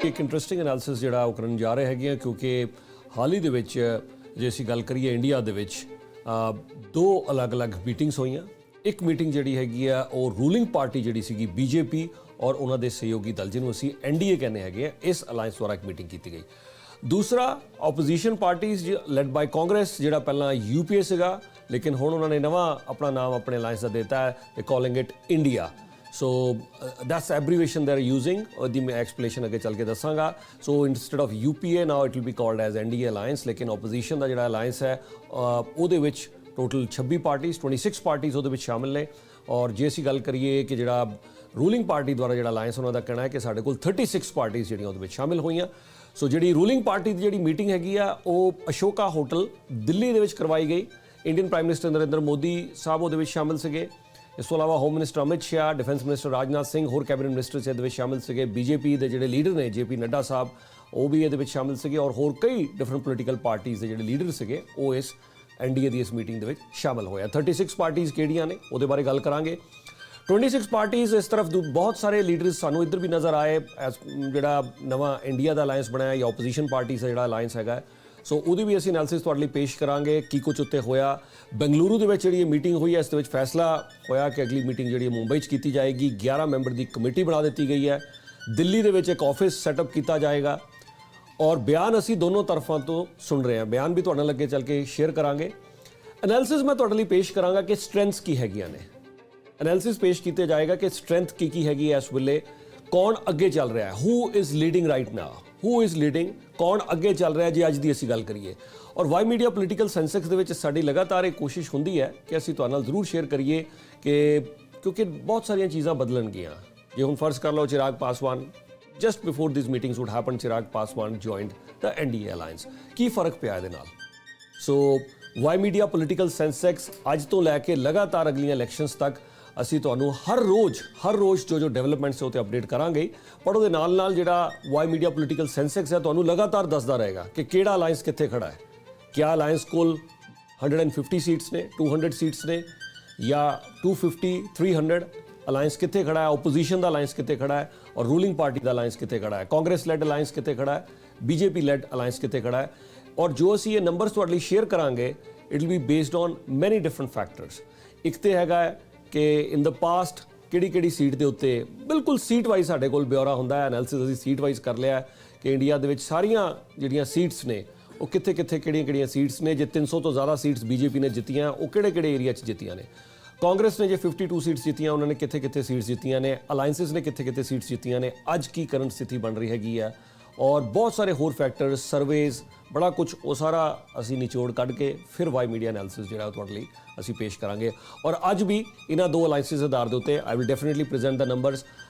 एक interesting analysis ਜਿਹੜਾ ਉਹ ਕਰਨ ਜਾ ਰਹੇ ਹੈਗੇ ਆ ਕਿਉਂਕਿ ਹਾਲ ਹੀ ਦੇ ਵਿੱਚ ਜੇ ਅਸੀਂ ਗੱਲ ਕਰੀਏ ਇੰਡੀਆ ਦੇ ਵਿੱਚ ਦੋ ਅਲੱਗ-ਅਲੱਗ ਮੀਟਿੰਗਸ ਹੋਈਆਂ। ਇੱਕ ਮੀਟਿੰਗ ਜਿਹੜੀ ਹੈਗੀ ਆ ਉਹ ਰੂਲਿੰਗ ਪਾਰਟੀ ਜਿਹੜੀ ਸੀਗੀ ਬੀਜੇਪੀ ਔਰ ਉਹਨਾਂ ਦੇ ਸਹਿਯੋਗੀ ਦਲ ਜਿਹਨੂੰ ਅਸੀਂ ਐਨਡੀਏ ਕਹਿੰਦੇ ਹੈਗੇ ਆ ਇਸ ਅਲਾਈਅੰਸ ਦੁਆਰਾ ਇੱਕ ਮੀਟਿੰਗ ਕੀਤੀ ਗਈ। दूसरा opposition parties led by Congress ਜਿਹੜਾ ਪਹਿਲਾਂ यूपीए ਸੀਗਾ लेकिन ਹੁਣ ਉਹਨਾਂ ਨੇ ਨਵਾਂ ਆਪਣਾ ਨਾਮ ਆਪਣੇ ਅਲਾਈਅੰਸ ਦਾ ਦਿੱਤਾ ਹੈ they calling it India. So that's abbreviation they are using ਉਹਦੀ ਮੈਂ ਐਕਸਪਲੇਨੇਸ਼ਨ ਅੱਗੇ ਚੱਲ ਕੇ ਦੱਸਾਂਗਾ। So instead of UPA now it will be called as NDA alliance ਲੇਕਿਨ ਓਪੋਜੀਸ਼ਨ ਦਾ ਜਿਹੜਾ ਅਲਾਈਅੰਸ ਹੈ ਉਹਦੇ ਵਿੱਚ ਟੋਟਲ 26 ਪਾਰਟੀਜ਼ 26 ਪਾਰਟੀਜ਼ ਉਹਦੇ ਵਿੱਚ ਸ਼ਾਮਿਲ ਨੇ। ਔਰ ਜੇ ਅਸੀਂ ਗੱਲ ਕਰੀਏ ਕਿ ਜਿਹੜਾ ਰੂਲਿੰਗ ਪਾਰਟੀ ਦੁਆਰਾ ਜਿਹੜਾ ਅਲਾਈਅੰਸ ਉਹਨਾਂ ਦਾ ਕਹਿਣਾ ਹੈ ਕਿ ਸਾਡੇ ਕੋਲ 36 ਪਾਰਟੀਜ਼ ਜਿਹੜੀਆਂ ਉਹਦੇ ਵਿੱਚ ਸ਼ਾਮਿਲ ਹੋਈਆਂ। ਸੋ ਜਿਹੜੀ ਰੂਲਿੰਗ ਪਾਰਟੀ ਦੀ ਜਿਹੜੀ ਮੀਟਿੰਗ ਹੈਗੀ ਆ ਉਹ ਅਸ਼ੋਕਾ ਹੋਟਲ ਦਿੱਲੀ ਦੇ ਵਿੱਚ ਕਰਵਾਈ ਗਈ। Indian prime minister Narendra Modi ਸਾਹਿਬ ਉਹਦੇ ਵਿੱਚ ਸ਼ਾਮਿਲ ਸੀਗੇ। ਇਸ ਤੋਂ ਇਲਾਵਾ home minister Amit Shah, defence minister Rajnath Singh, ਹੋਰ ਕੈਬਨਿਟ ਮਿਨਿਸਟਰਸ ਇਹਦੇ ਵਿੱਚ ਸ਼ਾਮਿਲ ਸੀਗੇ। ਬੀਜੇਪੀ ਦੇ ਜਿਹੜੇ ਲੀਡਰ ਨੇ ਜੇਪੀ ਨੱਡਾ ਸਾਹਿਬ ਉਹ ਵੀ ਇਹਦੇ ਵਿੱਚ ਸ਼ਾਮਿਲ ਸੀਗੇ ਔਰ ਹੋਰ ਕਈ ਡਿਫਰੈਂਟ ਪੋਲੀਟੀਕਲ ਪਾਰਟੀਜ਼ ਦੇ ਜਿਹੜੇ ਲੀਡਰ ਸੀਗੇ ਉਹ ਇਸ ਐਨਡੀਏ ਦੀ ਇਸ ਮੀਟਿੰਗ ਦੇ ਵਿੱਚ ਸ਼ਾਮਿਲ ਹੋਇਆ। 36 ਪਾਰਟੀਜ਼ ਕਿਹੜੀਆਂ ਨੇ ਉਹਦੇ ਬਾਰੇ ਗੱਲ ਕਰਾਂਗੇ। 26 ਪਾਰਟੀਜ਼ ਇਸ ਤਰਫ ਬਹੁਤ ਸਾਰੇ ਲੀਡਰਸ ਸਾਨੂੰ ਇੱਧਰ ਵੀ ਨਜ਼ਰ ਆਏ ਜਿਹੜਾ ਨਵਾਂ ਇੰਡੀਆ ਦਾ ਅਲਾਈਅੰਸ ਬਣਾਇਆ ਜਾਂ ਓਪੋਜੀਸ਼ਨ ਪਾਰਟੀਜ਼ ਦਾ ਜਿਹੜਾ ਅਲਾਈਅੰਸ ਹੈਗਾ। ਸੋ ਉਹਦੀ ਵੀ ਅਸੀਂ ਐਨਾਲਿਸਿਸ ਤੁਹਾਡੇ ਲਈ ਪੇਸ਼ ਕਰਾਂਗੇ ਕੀ ਕੁਝ ਉੱਤੇ ਹੋਇਆ। ਬੰਗਲੁਰੂ ਦੇ ਵਿੱਚ ਜਿਹੜੀ ਇਹ ਮੀਟਿੰਗ ਹੋਈ ਹੈ ਇਸ ਦੇ ਵਿੱਚ ਫੈਸਲਾ ਹੋਇਆ ਕਿ ਅਗਲੀ ਮੀਟਿੰਗ ਜਿਹੜੀ ਮੁੰਬਈ 'ਚ ਕੀਤੀ ਜਾਏਗੀ। 11 ਮੈਂਬਰ ਦੀ ਕਮੇਟੀ ਬਣਾ ਦਿੱਤੀ ਗਈ ਹੈ। ਦਿੱਲੀ ਦੇ ਵਿੱਚ ਇੱਕ ਆਫਿਸ ਸੈਟਅਪ ਕੀਤਾ ਜਾਏਗਾ ਔਰ ਬਿਆਨ ਅਸੀਂ ਦੋਨੋਂ ਤਰਫਾਂ ਤੋਂ ਸੁਣ ਰਹੇ ਹਾਂ। ਬਿਆਨ ਵੀ ਤੁਹਾਡੇ ਨਾਲ ਅੱਗੇ ਚੱਲ ਕੇ ਸ਼ੇਅਰ ਕਰਾਂਗੇ। ਐਨਾਲਿਸਿਸ ਮੈਂ ਤੁਹਾਡੇ ਲਈ ਪੇਸ਼ ਕਰਾਂਗਾ ਕਿ ਸਟਰੈਂਥਸ ਕੀ ਹੈਗੀਆਂ ਨੇ। ਐਨਾਲਿਸਿਸ ਪੇਸ਼ ਕੀਤਾ ਜਾਏਗਾ ਕਿ ਸਟਰੈਂਥ ਕੀ ਹੈਗੀ ਹੈ ਇਸ ਵੇਲੇ, ਕੌਣ ਅੱਗੇ ਚੱਲ ਰਿਹਾ ਹੈ, who is leading right now, who is leading, ਕੌਣ ਅੱਗੇ ਚੱਲ ਰਿਹਾ ਜੇ ਅੱਜ ਦੀ ਅਸੀਂ ਗੱਲ ਕਰੀਏ। ਔਰ ਵਾਈ ਮੀਡੀਆ ਪੋਲੀਟੀਕਲ ਸੈਂਸੈਕਸ ਦੇ ਵਿੱਚ ਸਾਡੀ ਲਗਾਤਾਰ ਇਹ ਕੋਸ਼ਿਸ਼ ਹੁੰਦੀ ਹੈ ਕਿ ਅਸੀਂ ਤੁਹਾਡੇ ਨਾਲ ਜ਼ਰੂਰ ਸ਼ੇਅਰ ਕਰੀਏ ਕਿ ਕਿਉਂਕਿ ਬਹੁਤ ਸਾਰੀਆਂ ਚੀਜ਼ਾਂ ਬਦਲਣਗੀਆਂ। ਜੇ ਹੁਣ ਫਰਜ਼ ਕਰ ਲਓ ਚਿਰਾਗ ਪਾਸਵਾਨ ਜਸਟ ਬਿਫੋਰ ਦਿਸ ਮੀਟਿੰਗਸ ਵੁੱਡ ਹੈਪਨ ਚਿਰਾਗ ਪਾਸਵਾਨ ਜੁਆਇਨਡ ਦ ਐਨਡੀਏ ਅਲਾਈਅੰਸ, ਕੀ ਫਰਕ ਪਿਆ ਇਹਦੇ ਨਾਲ। ਸੋ ਵਾਈ ਮੀਡੀਆ ਪੋਲੀਟੀਕਲ ਸੈਂਸੈਕਸ ਅੱਜ ਤੋਂ ਲੈ ਕੇ ਲਗਾਤਾਰ ਅਗਲੀਆਂ ਇਲੈਕਸ਼ਨਸ ਤੱਕ ਅਸੀਂ ਤੁਹਾਨੂੰ ਹਰ ਰੋਜ਼ ਜੋ ਡਿਵੈਲਪਮੈਂਟਸ ਉਹ 'ਤੇ ਅਪਡੇਟ ਕਰਾਂਗੇ। ਪਰ ਉਹਦੇ ਨਾਲ ਜਿਹੜਾ ਵਾਈ ਮੀਡੀਆ ਪੋਲੀਟੀਕਲ ਸੈਂਸੈਕਸ ਹੈ ਤੁਹਾਨੂੰ ਲਗਾਤਾਰ ਦੱਸਦਾ ਰਹੇਗਾ ਕਿ ਕਿਹੜਾ ਅਲਾਈਅੰਸ ਕਿੱਥੇ ਖੜਾ ਹੈ। ਕਿਆ ਅਲਾਈਅੰਸ ਕੋਲ 150 ਸੀਟਸ ਨੇ, 200 ਸੀਟਸ ਨੇ ਜਾਂ 250, 300 ਅਲਾਈਅੰਸ ਕਿੱਥੇ ਖੜਾ ਹੈ, ਓਪੋਜੀਸ਼ਨ ਦਾ ਅਲਾਈਅੰਸ ਕਿੱਥੇ ਖੜਾ ਹੈ ਔਰ ਰੂਲਿੰਗ ਪਾਰਟੀ ਦਾ ਅਲਾਈਅੰਸ ਕਿੱਥੇ ਖੜਾ ਹੈ, ਕਾਂਗਰਸ ਲੈਡ ਅਲਾਈਅੰਸ ਕਿੱਥੇ ਖੜਾ ਹੈ, ਬੀਜੇਪੀ ਲੈਡ ਅਲਾਈਅੰਸ ਕਿੱਥੇ ਖੜਾ ਹੈ। ਔਰ ਜੋ ਅਸੀਂ ਇਹ ਨੰਬਰਸ ਤੁਹਾਡੇ ਲਈ ਸ਼ੇਅਰ ਕਰਾਂਗੇ it will B based on ਮੈਨੀ ਡਿਫਰੈਂਟ ਫੈਕਟਰਸ। ਇੱਕ ਤੇ ਹੈਗਾ ਕਿ ਇਨ ਦ ਪਾਸਟ ਕਿਹੜੀ ਸੀਟ ਦੇ ਉੱਤੇ ਬਿਲਕੁਲ ਸੀਟ ਵਾਈਜ਼ ਸਾਡੇ ਕੋਲ ਬਿਊਰਾ ਹੁੰਦਾ ਹੈ। ਐਨਾਲਿਸਿਸ ਅਸੀਂ ਸੀਟ ਵਾਈਜ਼ ਕਰ ਲਿਆ ਕਿ ਇੰਡੀਆ ਦੇ ਵਿੱਚ ਸਾਰੀਆਂ ਜਿਹੜੀਆਂ ਸੀਟਸ ਨੇ ਉਹ ਕਿੱਥੇ ਕਿਹੜੀਆਂ ਸੀਟਸ ਨੇ। ਜੇ 300 ਤੋਂ ਜ਼ਿਆਦਾ ਸੀਟਸ ਬੀਜੇਪੀ ਨੇ ਜਿੱਤੀਆਂ ਉਹ ਕਿਹੜੇ ਏਰੀਆ 'ਚ ਜਿੱਤੀਆਂ ਨੇ। ਕਾਂਗਰਸ ਨੇ ਜੇ 52 ਸੀਟਸ ਜਿੱਤੀਆਂ ਉਹਨਾਂ ਨੇ ਕਿੱਥੇ ਸੀਟਸ ਜਿੱਤੀਆਂ ਨੇ। ਅਲਾਈਅੰਸਿਸ ਨੇ ਕਿੱਥੇ ਸੀਟਸ ਜਿੱਤੀਆਂ ਨੇ। ਅੱਜ ਕੀ ਕਰੰਟ ਸਥਿਤੀ ਬਣ ਰਹੀ ਹੈਗੀ ਆ ਔਰ ਬਹੁਤ ਸਾਰੇ ਹੋਰ ਫੈਕਟਰਸ, ਸਰਵੇਜ਼, ਬੜਾ ਕੁਝ ਉਹ ਸਾਰਾ ਅਸੀਂ ਨਿਚੋੜ ਕੱਢ ਕੇ ਫਿਰ ਵਾਈ ਮੀਡੀਆ ਐਨਾਲਿਸਿਸ ਜਿਹੜਾ ਤੁਹਾਡੇ ਲਈ ਅਸੀਂ ਪੇਸ਼ ਕਰਾਂਗੇ। ਔਰ ਅੱਜ ਵੀ ਇਹਨਾਂ ਦੋ ਅਲਾਈਅੰਸਿਸ ਦੇ ਆਧਾਰ ਦੇ ਉੱਤੇ I will definitely present the numbers.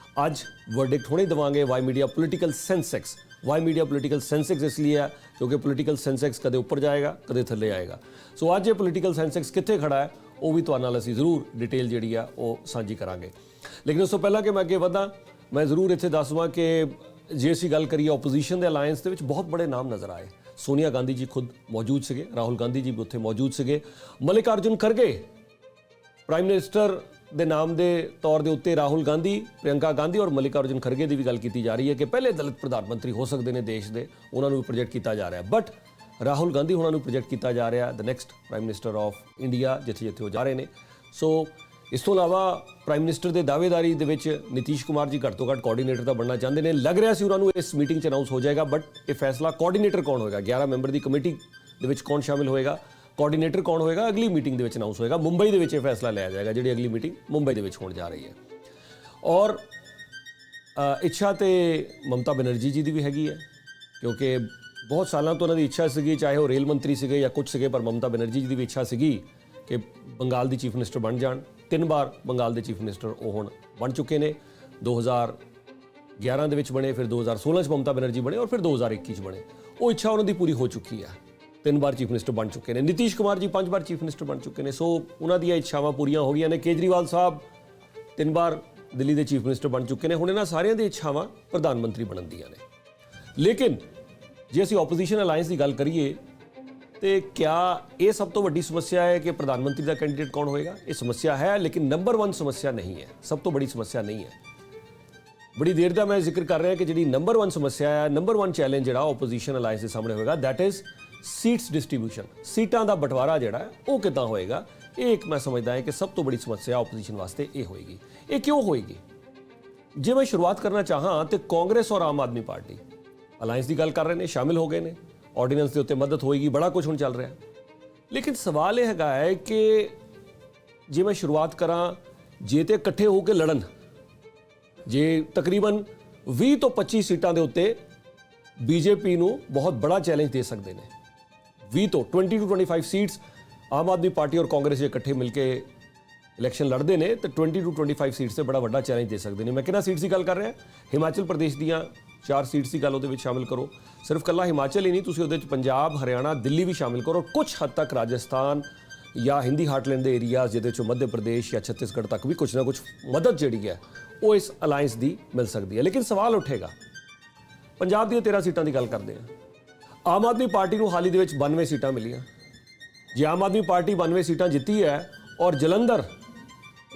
ਅੱਜ ਵਰਡਿਕਟ ਹੁਣੇ ਦੇਵਾਂਗੇ Y media political Sensex. Y media political Sensex ਇਸ ਲਈ ਹੈ ਕਿਉਂਕਿ ਪੋਲੀਟੀਕਲ ਸੈਂਸੈਕਸ ਕਦੇ ਉੱਪਰ ਜਾਏਗਾ ਕਦੇ ਥੱਲੇ ਆਏਗਾ। ਸੋ ਅੱਜ ਇਹ ਪੋਲੀਟੀਕਲ ਸੈਂਸੈਕਸ ਕਿੱਥੇ ਖੜਾ ਹੈ ਉਹ ਵੀ ਤੁਹਾਡੇ ਨਾਲ ਅਸੀਂ ਜ਼ਰੂਰ ਡਿਟੇਲ ਜਿਹੜੀ ਆ ਉਹ ਸਾਂਝੀ ਕਰਾਂਗੇ। ਲੇਕਿਨ ਉਸ ਤੋਂ ਪਹਿਲਾਂ ਕਿ ਮੈਂ ਅੱਗੇ ਵਧਾਂ ਮੈਂ ਜ਼ਰੂਰ ਇੱਥੇ ਦੱਸ ਦਵਾਂ ਕਿ ਜੇ ਅਸੀਂ ਗੱਲ ਕਰੀਏ ਓਪੋਜੀਸ਼ਨ ਦੇ ਅਲਾਈਅੰਸ ਦੇ ਵਿੱਚ ਬਹੁਤ ਬੜੇ ਨਾਮ ਨਜ਼ਰ ਆਏ। ਸੋਨੀਆ ਗਾਂਧੀ ਜੀ ਖੁਦ ਮੌਜੂਦ ਸੀਗੇ, ਰਾਹੁਲ ਗਾਂਧੀ ਜੀ ਵੀ ਉੱਥੇ ਮੌਜੂਦ ਸੀਗੇ। ਮਲਿਕਾਰਜੁਨ ਖਰਗੇ ਪ੍ਰਾਈਮ ਮਿਨਿਸਟਰ ਦੇ ਨਾਮ ਦੇ ਤੌਰ ਦੇ ਉੱਤੇ ਰਾਹੁਲ ਗਾਂਧੀ, ਪ੍ਰਿਯੰਕਾ ਗਾਂਧੀ ਔਰ ਮਲਿਕਾਰਜੁਨ ਖਰਗੇ ਦੀ ਵੀ ਗੱਲ ਕੀਤੀ ਜਾ ਰਹੀ ਹੈ ਕਿ ਪਹਿਲੇ ਦਲਿਤ ਪ੍ਰਧਾਨ ਮੰਤਰੀ ਹੋ ਸਕਦੇ ਨੇ ਦੇਸ਼ ਦੇ, ਉਹਨਾਂ ਨੂੰ ਵੀ ਪ੍ਰੋਜੈਕਟ ਕੀਤਾ ਜਾ ਰਿਹਾ। ਬਟ ਰਾਹੁਲ ਗਾਂਧੀ ਉਹਨਾਂ ਨੂੰ ਪ੍ਰੋਜੈਕਟ ਕੀਤਾ ਜਾ ਰਿਹਾ the next prime minister of India ਜਿੱਥੇ ਉਹ ਜਾ ਰਹੇ ਨੇ। ਸੋ ਇਸ ਤੋਂ ਇਲਾਵਾ ਪ੍ਰਾਈਮ ਮਿਨਿਸਟਰ ਦੇ ਦਾਅਵੇਦਾਰੀ ਦੇ ਵਿੱਚ ਨਿਤੀਸ਼ ਕੁਮਾਰ ਜੀ ਘੱਟ ਤੋਂ ਘੱਟ ਕੋਆਰਡੀਨੇਟਰ ਤਾਂ ਬਣਨਾ ਚਾਹੁੰਦੇ ਨੇ। ਲੱਗ ਰਿਹਾ ਸੀ ਉਹਨਾਂ ਨੂੰ ਇਸ ਮੀਟਿੰਗ 'ਚ ਅਨਾਊਂਸ ਹੋ ਜਾਏਗਾ ਬਟ ਇਹ ਫੈਸਲਾ ਕੋਆਰਡੀਨੇਟਰ ਕੌਣ ਹੋਏਗਾ, 11 ਮੈਂਬਰ ਦੀ ਕਮੇਟੀ ਦੇ ਵਿੱਚ ਕੌਣ ਸ਼ਾਮਿਲ ਹੋਏਗਾ, ਕੋਆਰਡੀਨੇਟਰ ਕੌਣ ਹੋਏਗਾ, ਅਗਲੀ ਮੀਟਿੰਗ ਦੇ ਵਿੱਚ ਅਨਾਊਂਸ ਹੋਏਗਾ। ਮੁੰਬਈ ਦੇ ਵਿੱਚ ਇਹ ਫੈਸਲਾ ਲਿਆ ਜਾਏਗਾ ਜਿਹੜੀ ਅਗਲੀ ਮੀਟਿੰਗ ਮੁੰਬਈ ਦੇ ਵਿੱਚ ਹੋਣ ਜਾ ਰਹੀ ਹੈ। ਔਰ ਇੱਛਾ ਤੇ ਮਮਤਾ ਬੈਨਰਜੀ ਜੀ ਦੀ ਵੀ ਹੈਗੀ ਹੈ ਕਿਉਂਕਿ ਬਹੁਤ ਸਾਲਾਂ ਤੋਂ ਉਹਨਾਂ ਦੀ ਇੱਛਾ ਸੀਗੀ, ਚਾਹੇ ਉਹ ਰੇਲ ਮੰਤਰੀ ਸੀਗੇ ਜਾਂ ਕੁਝ ਸੀਗੇ, ਪਰ ਮਮਤਾ ਬੈਨਰਜੀ ਜੀ ਦੀ ਵੀ ਇੱਛਾ ਸੀਗੀ ਕਿ ਬੰਗਾਲ ਦੀ ਚੀਫ ਮਿਨਿਸਟਰ ਬਣ ਜਾਣ। 3 ਵਾਰ ਬੰਗਾਲ ਦੇ ਚੀਫ ਮਿਨਿਸਟਰ ਉਹ ਹੁਣ ਬਣ ਚੁੱਕੇ ਨੇ। 2011 ਦੇ ਵਿੱਚ ਬਣੇ, ਫਿਰ 2016 'ਚ ਮਮਤਾ ਬੈਨਰਜੀ ਬਣੇ ਔਰ ਫਿਰ 2021 'ਚ ਬਣੇ। ਉਹ ਇੱਛਾ ਉਹਨਾਂ ਦੀ ਪੂਰੀ ਹੋ ਚੁੱਕੀ ਹੈ। 3 ਵਾਰ ਚੀਫ ਮਿਨਿਸਟਰ ਬਣ ਚੁੱਕੇ ਨੇ। ਨਿਤੀਸ਼ ਕੁਮਾਰ ਜੀ 5 ਵਾਰ ਚੀਫ ਮਿਨਿਸਟਰ ਬਣ ਚੁੱਕੇ ਨੇ। ਸੋ ਉਹਨਾਂ ਦੀਆਂ ਇੱਛਾਵਾਂ ਪੂਰੀਆਂ ਹੋ ਗਈਆਂ ਨੇ। ਕੇਜਰੀਵਾਲ ਸਾਹਿਬ 3 ਵਾਰ ਦਿੱਲੀ ਦੇ ਚੀਫ ਮਿਨਿਸਟਰ ਬਣ ਚੁੱਕੇ ਨੇ। ਹੁਣ ਇਹਨਾਂ ਸਾਰਿਆਂ ਦੀ ਇੱਛਾਵਾਂ ਪ੍ਰਧਾਨ ਮੰਤਰੀ ਬਣਨ ਦੀਆਂ ਨੇ। ਲੇਕਿਨ ਜੇ ਅਸੀਂ ਓਪੋਜੀਸ਼ਨ ਅਲਾਈਅੰਸ ਦੀ ਗੱਲ ਕਰੀਏ ਤੇ ਕਿਆ ਇਹ ਸਭ ਤੋਂ ਵੱਡੀ ਸਮੱਸਿਆ ਹੈ ਕਿ ਪ੍ਰਧਾਨ ਮੰਤਰੀ ਦਾ ਕੈਂਡੀਡੇਟ ਕੌਣ ਹੋਏਗਾ? ਇਹ ਸਮੱਸਿਆ ਹੈ ਲੇਕਿਨ ਨੰਬਰ 1 ਸਮੱਸਿਆ ਨਹੀਂ ਹੈ, ਸਭ ਤੋਂ ਬੜੀ ਸਮੱਸਿਆ ਨਹੀਂ ਹੈ। बड़ी देर का मैं जिक्र कर रहा कि जी नंबर 1 समस्या है, नंबर 1 चैलेंज जो ओपोजिशन अलायंस के सामने होएगा, दैट इज़ सीट्स डिस्ट्रीब्यूशन। सीटां का बंटवारा जोड़ा है वो कितना होएगा, ये एक मैं समझदा है कि सब तो बड़ी समस्या ओपोजिशन वास्ते ये होएगी। ये क्यों होएगी? जे मैं शुरुआत करना चाहां तो कांग्रेस और आम आदमी पार्टी अलायंस की गल कर रहे हैं, शामिल हो गए हैं, ऑर्डीनेंस के उत्ते मदद होएगी, बड़ा कुछ हुण चल रहा है। लेकिन सवाल यह है कि जे मैं शुरुआत करा, जे तो इकट्ठे होकर लड़न, जे तकरीबन 20 तो 25 सीटां दे उत्ते बीजेपी नूं बहुत बड़ा चैलेंज दे सकते हैं। 20 तो 20 to 25 सीट्स आम आदमी पार्टी और कांग्रेस जे इकट्ठे मिलके इलैक्शन लड़ते हैं तो 20 to 25 सीट से बड़ा वड्डा चैलेंज दे सकते हैं। मैं कितना सीट्स की गल कर रहा, हिमाचल प्रदेश दियाँ 4 सीट्स की गल उहदे शामिल करो। सिर्फ कला हिमाचल ही नहीं, तुसीं उहदे पंजाब, हरियाणा, दिल्ली भी शामिल करो, और कुछ हद तक राजस्थान या हिंदी हार्टलैंड के एरियाज जिहदे मध्य प्रदेश या छत्तीसगढ़ तक भी कुछ ना कुछ मदद जी है वो इस अलायंस की मिल सकती है। लेकिन सवाल उठेगा, पंजाब दी 13 सीटां की गल करते हैं, आम आदमी पार्टी को हाल ही दे विच 92 सीटां मिलियां। जे आम आदमी पार्टी 92 सीटां जीती है और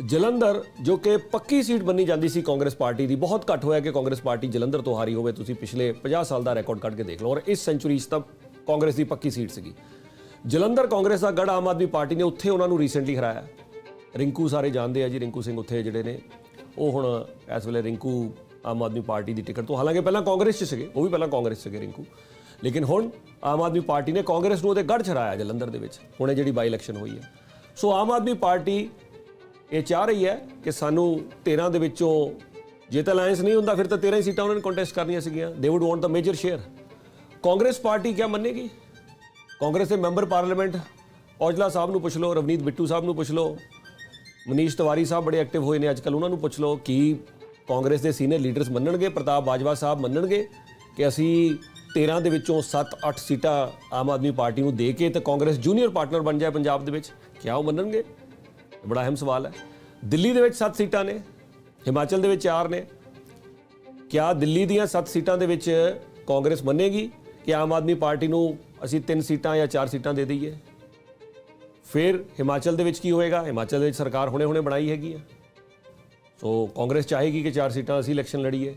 जलंधर जो कि पक्की सीट बनी जाती सी कांग्रेस पार्टी की, बहुत घट होया कि कांग्रेस पार्टी जलंधर तो हारी होवे, तुसीं पिछले 50 साल का रिकॉर्ड कट के देख लो, और इस सेंचुरी तब कांग्रेस की पक्की सीट सी। जलंधर कांग्रेस का गढ़ आम आदमी पार्टी ने उत्थे उन्होंने रीसेंटली हराया। रिंकू सारे जानते हैं जी, रिंकू सिंह उत्थे जिहड़े ने वो हुण इस वेले रिंकू आम आदमी पार्टी की टिकट तो, हालांकि पहला कांग्रेस च वो भी पहला कांग्रेस से रिंकू, लेकिन हुण आम आदमी पार्टी ने कांग्रेस को गढ़ हराया जलंधर के हुणे जिहड़ी बाई इलैक्शन हुई है। सो आम आदमी पार्टी ये चाह रही है कि सानू 13 दे विचों जे तो अलायंस नहीं होंदा फिर तो 13 ही सीटां उन्होंने कंटेस्ट करनियां सीगियां, they would want the major share. Congress party क्या मनेगी? कांग्रेस के मैंबर पार्लीमेंट औजला साहब नूं पुछ लो, रवनीत बिट्टू साहब नूं पुछ लो, मनीष तिवारी साहब बड़े एक्टिव होए ने अजकल, उन्होंने पुछ लो कि कांग्रेस के सीनियर लीडर्स मनणगे, प्रताप बाजवा साहब मनणगे कि असी 13 दे विचों 7-8 सीटां आम आदमी पार्टी नूं दे के तो कांग्रेस जूनीयर पार्टनर बन जाए पंजाब दे विच? क्या वो मनणगे? बड़ा अहम सवाल है। दिल्ली दे विच 7 सीटां ने, हिमाचल दे विच 4 ने, क्या दिल्ली दीयां 7 सीटां दे विच कांग्रेस मनेगी कि आम आदमी पार्टी नूं असी 3 सीटां या 4 सीटां दे दईए? फिर हिमाचल दे विच की होएगा? हिमाचल दे विच सरकार हुणे बनाई हैगी है, सो कांग्रेस चाहेगी कि 4 सीटां असी इलैक्शन लड़ीए।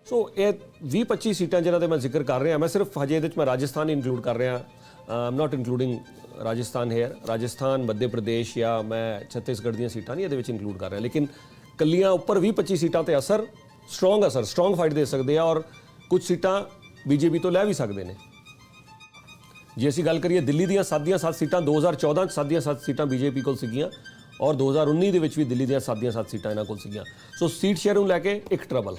सो ये 20-25 सीटां जिन्हां दे मैं जिक्र कर रहा, मैं सिर्फ हजे इहदे मैं राजस्थान इंक्लूड कर रहा, I am not including Rajasthan here, Rajasthan, Madhya Pradesh या मैं छत्तीसगढ़ दी सीटां नहीं ये इंक्लूड कर रहा, लेकिन कलियां उपर 20-25 सीटां ते असर स्ट्रोंग फाइट दे सकते हैं, और कुछ सीटां बीजेपी तो लै भी सकते हैं। जे असीं गल करिए दिल्ली दी 7 सीटां 2014 7 सीटां बीजेपी कोल सीगियां, और 2019 दे विच भी दिल्ली दी 7 सीटां इन्हां कोल सीगियां। सो सीट शेयर नूं लैके एक ट्रबल।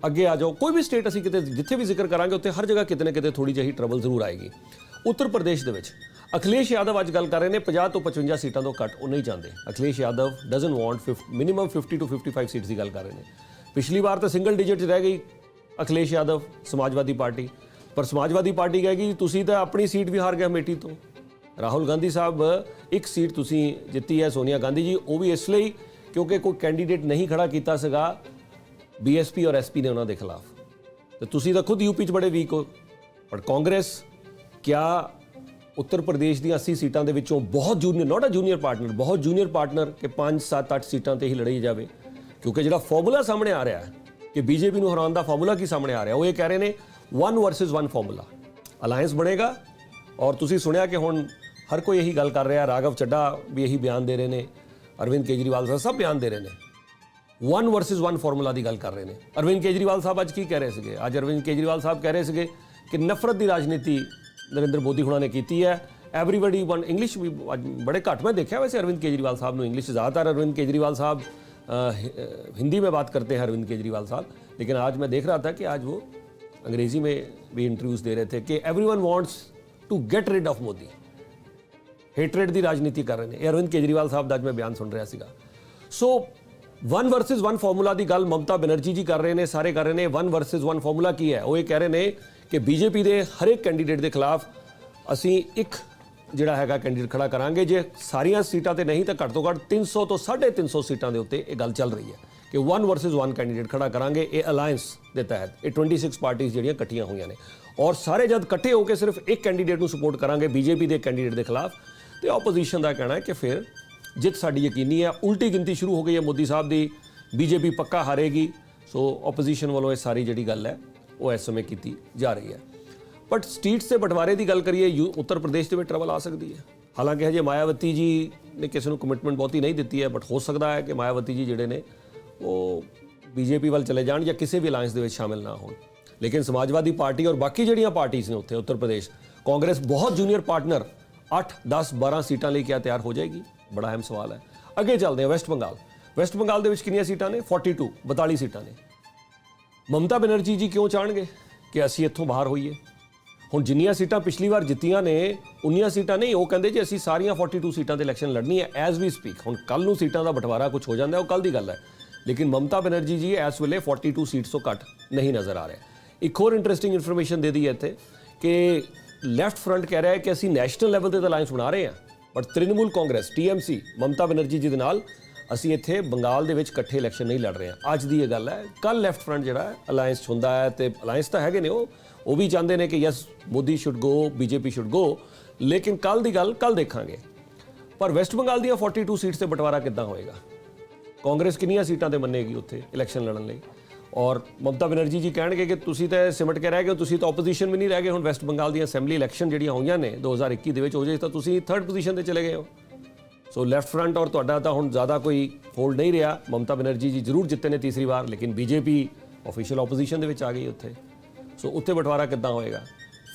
अगे आ जाओ, कोई भी स्टेट असीं किते जिथे भी जिक्र करांगे उत्थे हर जगह किते ना किते थोड़ी जी ट्रबल जरूर आएगी। उत्तर प्रदेश दे विच अखिलेश यादव अज गल कर रहे हैं 50 तो 55 सीटां तो घट वो नहीं चाहते। Akhilesh Yadav doesn't want minimum 50 to 55 seats की गल कर रहे हैं। पिछली बार तो सिंगल डिजिट रह गई अखिलेश यादव समाजवादी पार्टी, पर समाजवादी पार्टी कहेगी तुसीं तो अपनी सीट भी हार गए अमेठी तो। राहुल गांधी साहब एक सीट तुसीं जित्ती है, सोनिया गांधी जी, वो भी इसलिए क्योंकि कोई कैंडीडेट नहीं खड़ा किया सगा BSP और SP ने उन्होंने खिलाफ, तो तुसीं तो खुद यूपी बड़े वीक हो। पर कांग्रेस क्या उत्तर प्रदेश दी 80 सीटां दे विचों बहुत junior, not a junior partner, बहुत जूनियर पार्टनर के 5-7-8 सीटां ते ही लड़ी जाए? क्योंकि जो फॉर्मूला सामने आ रहा है कि बीजेपी को हराने का फॉर्मूला की सामने आ रहा है, वो ये कह रहे हैं 1 versus 1 फॉर्मूला अलायंस बनेगा। और तुसीं सुनिया कि हुण हर कोई यही गल कर रहा, राघव चड्डा भी यही बयान दे रहे हैं, अरविंद केजरीवाल साहब सब बयान दे रहे हैं, 1 versus 1 फॉर्मूला की गल कर रहे हैं। अरविंद केजरीवाल साहब अज की कह रहे थे? अज अरविंद केजरीवाल साहब कह रहे थे कि नफरत की राजनीति नरेंद्र मोदी हुणां ने की है। एवरीबडी वन इंग्लिश भी बड़े घट मैं देखा वैसे अरविंद केजरीवाल साहब ने इंग्लिश, ज़्यादातर अरविंद केजरीवाल साहब हिंदी में बात करते हैं अरविंद केजरीवाल साहब, लेकिन आज मैं देख रहा था कि आज वो अंग्रेजी में भी इंटरव्यूज़ दे रहे थे कि everyone wants to get rid of Modi, hatred की राजनीति कर रहे हैं। अरविंद केजरीवाल साहब का अज मैं बयान सुन रहा सीगा। सो 1 versus 1 फॉर्मूला की गल ममता बनर्जी जी कर रहे हैं, सारे कर रहे हैं। 1 versus 1 फॉर्मूला की है? वो ये कह रहे हैं कि बीजेपी के हर एक कैंडीडेट के खिलाफ असी एक जिहड़ा हैगा कैंडीडेट खड़ा करांगे। जे सारियां सीटां ते नहीं तो घट तो घट 300 तो 350 सीटां दे उत्ते ये गल चल रही है कि 1 versus 1 कैंडीडेट खड़ा करांगे। ये अलायंस के तहत ये 26 पार्टीज जिहड़ियां इकट्ठियां हुई ने, और सारे जब इकट्ठे होकर सिर्फ एक कैंडीडेट को सपोर्ट करांगे बीजेपी के कैंडीडेट के खिलाफ, तो ओपोजिशन का कहना है कि फिर जित साडी यकीनी है। उल्टी गिनती शुरू हो गई है मोदी साहब की, बीजेपी पक्का हारेगी। ਸੋ ਆਪੋਜੀਸ਼ਨ ਵੱਲੋਂ ਇਹ ਸਾਰੀ ਜਿਹੜੀ ਗੱਲ ਹੈ ਉਹ ਇਸ ਸਮੇਂ ਕੀਤੀ ਜਾ ਰਹੀ ਹੈ। ਬਟ ਸਟੇਟਸ ਦੇ ਬਟਵਾਰੇ ਦੀ ਗੱਲ ਕਰੀਏ, ਉੱਤਰ ਪ੍ਰਦੇਸ਼ ਦੇ ਵਿੱਚ ਟਰਬਲ ਆ ਸਕਦੀ ਹੈ। ਹਾਲਾਂਕਿ ਹਜੇ ਮਾਇਆਵਤੀ ਜੀ ਨੇ ਕਿਸੇ ਨੂੰ ਕਮਿਟਮੈਂਟ ਬਹੁਤੀ ਨਹੀਂ ਦਿੱਤੀ ਹੈ, ਬਟ ਹੋ ਸਕਦਾ ਹੈ ਕਿ ਮਾਇਆਵਤੀ ਜੀ ਜਿਹੜੇ ਨੇ ਉਹ ਬੀਜੇਪੀ ਵੱਲ ਚਲੇ ਜਾਣ ਜਾਂ ਕਿਸੇ ਵੀ ਅਲਾਇੰਸ ਦੇ ਵਿੱਚ ਸ਼ਾਮਿਲ ਨਾ ਹੋਣ। ਲੇਕਿਨ ਸਮਾਜਵਾਦੀ ਪਾਰਟੀ ਔਰ ਬਾਕੀ ਜਿਹੜੀਆਂ ਪਾਰਟੀਆਂ ਨੇ ਉੱਥੇ ਉੱਤਰ ਪ੍ਰਦੇਸ਼, ਕਾਂਗਰਸ ਬਹੁਤ ਜੂਨੀਅਰ ਪਾਰਟਨਰ 8, 10, 12 ਸੀਟਾਂ ਲਈ ਕਿਆ ਤਿਆਰ ਹੋ ਜਾਏਗੀ? ਬੜਾ ਅਹਿਮ ਸਵਾਲ ਹੈ। ਅੱਗੇ ਚੱਲਦੇ ਹਾਂ। ਵੈਸਟ ਬੰਗਾਲ ਦੇ ਵਿੱਚ ਕਿੰਨੀਆਂ ਸੀਟਾਂ ਨੇ? 42 ਸੀਟਾਂ ਨੇ। ਮਮਤਾ ਬੈਨਰਜੀ ਜੀ ਕਿਉਂ ਚਾਹਣਗੇ ਕਿ ਅਸੀਂ ਇੱਥੋਂ ਬਾਹਰ ਹੋਈਏ? ਹੁਣ ਜਿੰਨੀਆਂ ਸੀਟਾਂ ਪਿਛਲੀ ਵਾਰ ਜਿੱਤੀਆਂ ਨੇ ਉਨੀਆਂ ਸੀਟਾਂ ਨਹੀਂ, ਉਹ ਕਹਿੰਦੇ ਜੀ ਅਸੀਂ ਸਾਰੀਆਂ 42 ਸੀਟਾਂ ਤੇ ਇਲੈਕਸ਼ਨ ਲੜਨੀ ਹੈ ਐਜ਼ ਵੀ ਸਪੀਕ। ਹੁਣ ਕੱਲ ਨੂੰ ਸੀਟਾਂ ਦਾ ਬਟਵਾਰਾ ਕੁਝ ਹੋ ਜਾਂਦਾ, ਉਹ ਕੱਲ ਦੀ ਗੱਲ ਹੈ। ਲੇਕਿਨ ਮਮਤਾ ਬੈਨਰਜੀ ਜੀ ਇਸ ਵੇਲੇ 42 ਸੀਟਸ ਤੋਂ ਘੱਟ ਨਹੀਂ ਨਜ਼ਰ ਆ ਰਹੇ। ਇੱਕ ਹੋਰ ਇੰਟਰਸਟਿੰਗ ਇਨਫੋਰਮੇਸ਼ਨ ਦੇ ਦਈਏ ਇੱਥੇ ਕਿ ਲੈਫਟ ਫਰੰਟ ਕਹਿ ਰਿਹਾ ਹੈ ਕਿ ਅਸੀਂ ਨੈਸ਼ਨਲ ਲੈਵਲ ਤੇ ਤਾਂ ਅਲਾਇੰਸ ਬਣਾ ਰਹੇ ਹਾਂ, ਬਟ ਤ੍ਰਿਣਮੂਲ ਕਾਂਗਰਸ TMC ਮਮਤਾ ਬੈਨਰਜੀ ਜੀ ਦੇ ਨਾਲ ਅਸੀਂ ਇੱਥੇ ਬੰਗਾਲ ਦੇ ਵਿੱਚ ਇਕੱਠੇ ਇਲੈਕਸ਼ਨ ਨਹੀਂ ਲੜ ਰਹੇ ਹਾਂ। ਅੱਜ ਦੀ ਇਹ ਗੱਲ ਹੈ। ਕੱਲ ਲੈਫਟ ਫਰੰਟ ਜਿਹੜਾ ਅਲਾਇੰਸ ਹੁੰਦਾ ਹੈ ਤੇ ਅਲਾਇੰਸ ਤਾਂ ਹੈਗੇ ਨੇ, ਉਹ ਵੀ ਚਾਹੁੰਦੇ ਨੇ ਕਿ yes Modi should go, BJP should ਗੋ, ਲੇਕਿਨ ਕੱਲ ਦੀ ਗੱਲ ਕੱਲ ਦੇਖਾਂਗੇ। ਪਰ ਵੈਸਟ ਬੰਗਾਲ ਦੀਆਂ 42 ਸੀਟਸ ਤੇ ਬਟਵਾਰਾ ਕਿੱਦਾਂ ਹੋਏਗਾ? ਕਾਂਗਰਸ ਕਿੰਨੀਆਂ ਸੀਟਾਂ ਤੇ ਮੰਨੇਗੀ ਉੱਥੇ ਇਲੈਕਸ਼ਨ ਲੜਨ ਲਈ? ਔਰ ਮਮਤਾ ਬੈਨਰਜੀ ਜੀ ਕਹਿਣਗੇ ਕਿ ਤੁਸੀਂ ਤਾਂ ਸਿਮਟ ਕੇ ਰਹਿ ਗਏ, ਤੁਸੀਂ ਤਾਂ ਆਪੋਜੀਸ਼ਨ ਵੀ ਨਹੀਂ ਰਹਿ ਗਏ। ਹੁਣ ਵੈਸਟ ਬੰਗਾਲ ਦੀਆਂ ਅਸੈਂਬਲੀ ਇਲੈਕਸ਼ਨ ਜਿਹੜੀਆਂ ਹੋਈਆਂ ਨੇ 2021 ਦੇ ਵਿੱਚ, ਉਹ ਜੇ ਤਾਂ ਤੁਸੀਂ 3rd ਪੋਜੀਸ਼ਨ ਤੇ ਚਲੇ ਗਏ ਹੋ। ਸੋ ਲੈਫਟ ਫਰੰਟ ਔਰ ਤੁਹਾਡਾ ਤਾਂ ਹੁਣ ਜ਼ਿਆਦਾ ਕੋਈ ਹੋਲਡ ਨਹੀਂ ਰਿਹਾ। ਮਮਤਾ ਬੈਨਰਜੀ ਜੀ ਜ਼ਰੂਰ ਜਿੱਤੇ ਨੇ ਤੀਸਰੀ ਵਾਰ, ਲੇਕਿਨ BJP ਆਫੀਸ਼ੀਅਲ ਆਪੋਜੀਸ਼ਨ ਦੇ ਵਿੱਚ ਆ ਗਈ ਉੱਥੇ। ਸੋ ਉੱਥੇ ਬਟਵਾਰਾ ਕਿੱਦਾਂ ਹੋਏਗਾ?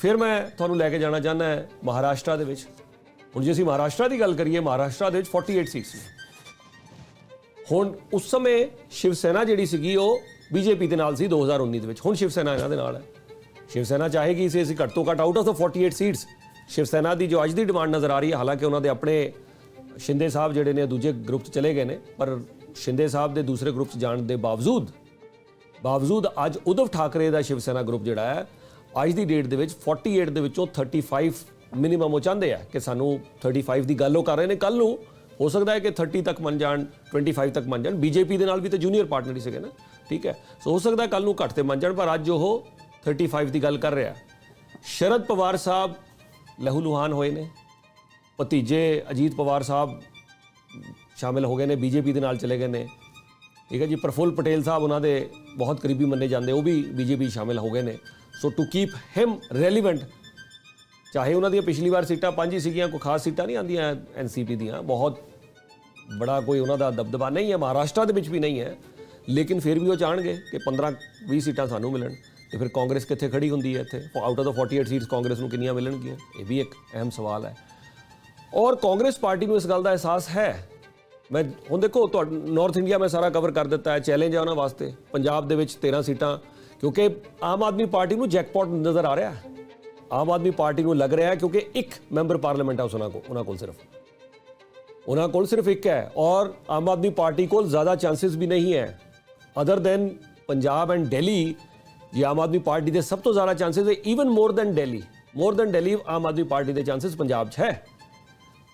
ਫਿਰ ਮੈਂ ਤੁਹਾਨੂੰ ਲੈ ਕੇ ਜਾਣਾ ਚਾਹੁੰਦਾ ਮਹਾਰਾਸ਼ਟਰ ਦੇ ਵਿੱਚ। ਹੁਣ ਜੇ ਅਸੀਂ ਮਹਾਰਾਸ਼ਟਰ ਦੀ ਗੱਲ ਕਰੀਏ, ਮਹਾਰਾਸ਼ਟਰ ਦੇ ਵਿੱਚ 48 ਸੀਟਸ ਨੇ। ਹੁਣ ਉਸ ਸਮੇਂ ਸ਼ਿਵ ਸੈਨਾ ਜਿਹੜੀ ਸੀਗੀ ਉਹ BJP ਦੇ ਨਾਲ ਸੀ 2019 ਦੇ ਵਿੱਚ। ਹੁਣ ਸ਼ਿਵ ਸੈਨਾ ਇਹਨਾਂ ਦੇ ਨਾਲ ਹੈ। ਸ਼ਿਵ ਸੈਨਾ ਚਾਹੇਗੀ ਸੀ ਅਸੀਂ ਘੱਟ ਤੋਂ ਘੱਟ out of the 48 seats. Shiv Sena ਦੀ ਜੋ ਅੱਜ ਦੀ ਡਿਮਾਂਡ ਨਜ਼ਰ ਆ ਰਹੀ ਹੈ, ਹਾਲਾਂਕਿ ਉਹਨਾਂ ਦੇ ਆਪਣੇ ਸ਼ਿੰਦੇ ਸਾਹਿਬ ਜਿਹੜੇ ਨੇ ਦੂਜੇ ਗਰੁੱਪ 'ਚ ਚਲੇ ਗਏ ਨੇ, ਪਰ ਸ਼ਿੰਦੇ ਸਾਹਿਬ ਦੇ ਦੂਸਰੇ ਗਰੁੱਪ 'ਚ ਜਾਣ ਦੇ ਬਾਵਜੂਦ ਅੱਜ ਉद्धਵ ਠਾਕਰੇ ਦਾ ਸ਼ਿਵ ਸੈਨਾ ਗਰੁੱਪ ਜਿਹੜਾ ਹੈ ਅੱਜ ਦੀ ਡੇਟ ਦੇ ਵਿੱਚ 48 ਦੇ ਵਿੱਚੋਂ 35 ਮਿਨੀਮਮ ਉਹ ਚਾਹੁੰਦੇ ਆ ਕਿ ਸਾਨੂੰ 35 ਦੀ ਗੱਲ ਉਹ ਕਰ ਰਹੇ ਨੇ। ਕੱਲ ਨੂੰ ਹੋ ਸਕਦਾ ਹੈ ਕਿ 30 ਤੱਕ ਮੰਨ ਜਾਣ, 25 ਤੱਕ ਮੰਨ ਜਾਣ। BJP ਦੇ ਨਾਲ ਵੀ ਤਾਂ ਜੂਨੀਅਰ ਪਾਰਟਨਰ ਹੀ ਸੀਗੇ ਨਾ, ਠੀਕ ਹੈ। ਸੋ ਹੋ ਸਕਦਾ ਕੱਲ ਨੂੰ ਘੱਟ ਤੇ ਮੰਨ ਜਾਣ, ਪਰ ਅੱਜ ਉਹ 35 ਦੀ ਗੱਲ ਕਰ ਰਿਹਾ। ਸ਼ਰਦ ਪਵਾਰ ਸਾਹਿਬ ਲਹੂ ਲੁਹਾਨ ਹੋਏ ਨੇ, ਭਤੀਜੇ ਅਜੀਤ ਪਵਾਰ ਸਾਹਿਬ ਸ਼ਾਮਿਲ ਹੋ ਗਏ ਨੇ, BJP ਦੇ ਨਾਲ ਚਲੇ ਗਏ ਨੇ, ਠੀਕ ਹੈ ਜੀ। ਪ੍ਰਫੁੱਲ ਪਟੇਲ ਸਾਹਿਬ ਉਹਨਾਂ ਦੇ ਬਹੁਤ ਕਰੀਬੀ ਮੰਨੇ ਜਾਂਦੇ, ਉਹ ਵੀ BJP ਸ਼ਾਮਿਲ ਹੋ ਗਏ ਨੇ। ਸੋ ਟੂ ਕੀਪ ਹਿਮ ਰੈਲੀਵੈਂਟ, ਚਾਹੇ ਉਹਨਾਂ ਦੀਆਂ ਪਿਛਲੀ ਵਾਰ ਸੀਟਾਂ 5 ਹੀ ਸੀਗੀਆਂ, ਕੋਈ ਖਾਸ ਸੀਟਾਂ ਨਹੀਂ ਆਉਂਦੀਆਂ NCP ਦੀਆਂ, ਬਹੁਤ ਬੜਾ ਕੋਈ ਉਹਨਾਂ ਦਾ ਦਬਦਬਾ ਨਹੀਂ ਹੈ, ਮਹਾਰਾਸ਼ਟਰ ਦੇ ਵਿੱਚ ਵੀ ਨਹੀਂ ਹੈ। ਲੇਕਿਨ ਫਿਰ ਵੀ ਉਹ ਚਾਹਣਗੇ ਕਿ 15-20 ਸੀਟਾਂ ਸਾਨੂੰ ਮਿਲਣ। ਤੇ ਫਿਰ ਕਾਂਗਰਸ ਕਿੱਥੇ ਖੜੀ ਹੁੰਦੀ ਹੈ ਇੱਥੇ? Out of the 48 seats Congress ਨੂੰ ਕਿੰਨੀਆਂ ਮਿਲਣਗੀਆਂ? ਇਹ ਵੀ ਇੱਕ ਅਹਿਮ ਸਵਾਲ ਹੈ। ਔਰ ਕਾਂਗਰਸ ਪਾਰਟੀ ਨੂੰ ਇਸ ਗੱਲ ਦਾ ਅਹਿਸਾਸ ਹੈ। ਮੈਂ ਹੁਣ ਦੇਖੋ ਨਾਰਥ ਇੰਡੀਆ ਮੈਂ ਸਾਰਾ ਕਵਰ ਕਰ ਦਿੱਤਾ ਹੈ, ਚੈਲੰਜ ਹੈ ਉਹਨਾਂ ਵਾਸਤੇ। ਪੰਜਾਬ ਦੇ ਵਿੱਚ 13 ਸੀਟਾਂ, ਕਿਉਂਕਿ ਆਮ ਆਦਮੀ ਪਾਰਟੀ ਨੂੰ ਜੈਕਪਾਟ ਨਜ਼ਰ ਆ ਰਿਹਾ ਹੈ। ਆਮ ਆਦਮੀ ਪਾਰਟੀ ਨੂੰ ਲੱਗ ਰਿਹਾ ਹੈ ਕਿਉਂਕਿ ਇੱਕ ਮੈਂਬਰ ਪਾਰਲੀਮੈਂਟ ਹਾਊਸ ਉਹਨਾਂ ਕੋਲ ਸਿਰਫ ਇੱਕ ਹੈ, ਔਰ ਆਮ ਆਦਮੀ ਪਾਰਟੀ ਕੋਲ ਜ਼ਿਆਦਾ ਚਾਂਸਸ ਵੀ ਨਹੀਂ ਹੈ other than Punjab and Delhi. ਜੇ ਆਮ ਆਦਮੀ ਪਾਰਟੀ ਦੇ ਸਭ ਤੋਂ ਜ਼ਿਆਦਾ ਚਾਂਸਸ ਹੈ, even more than Delhi Aam Aadmi party ਦੇ ਚਾਂਸਸ ਪੰਜਾਬ 'ਚ ਹੈ।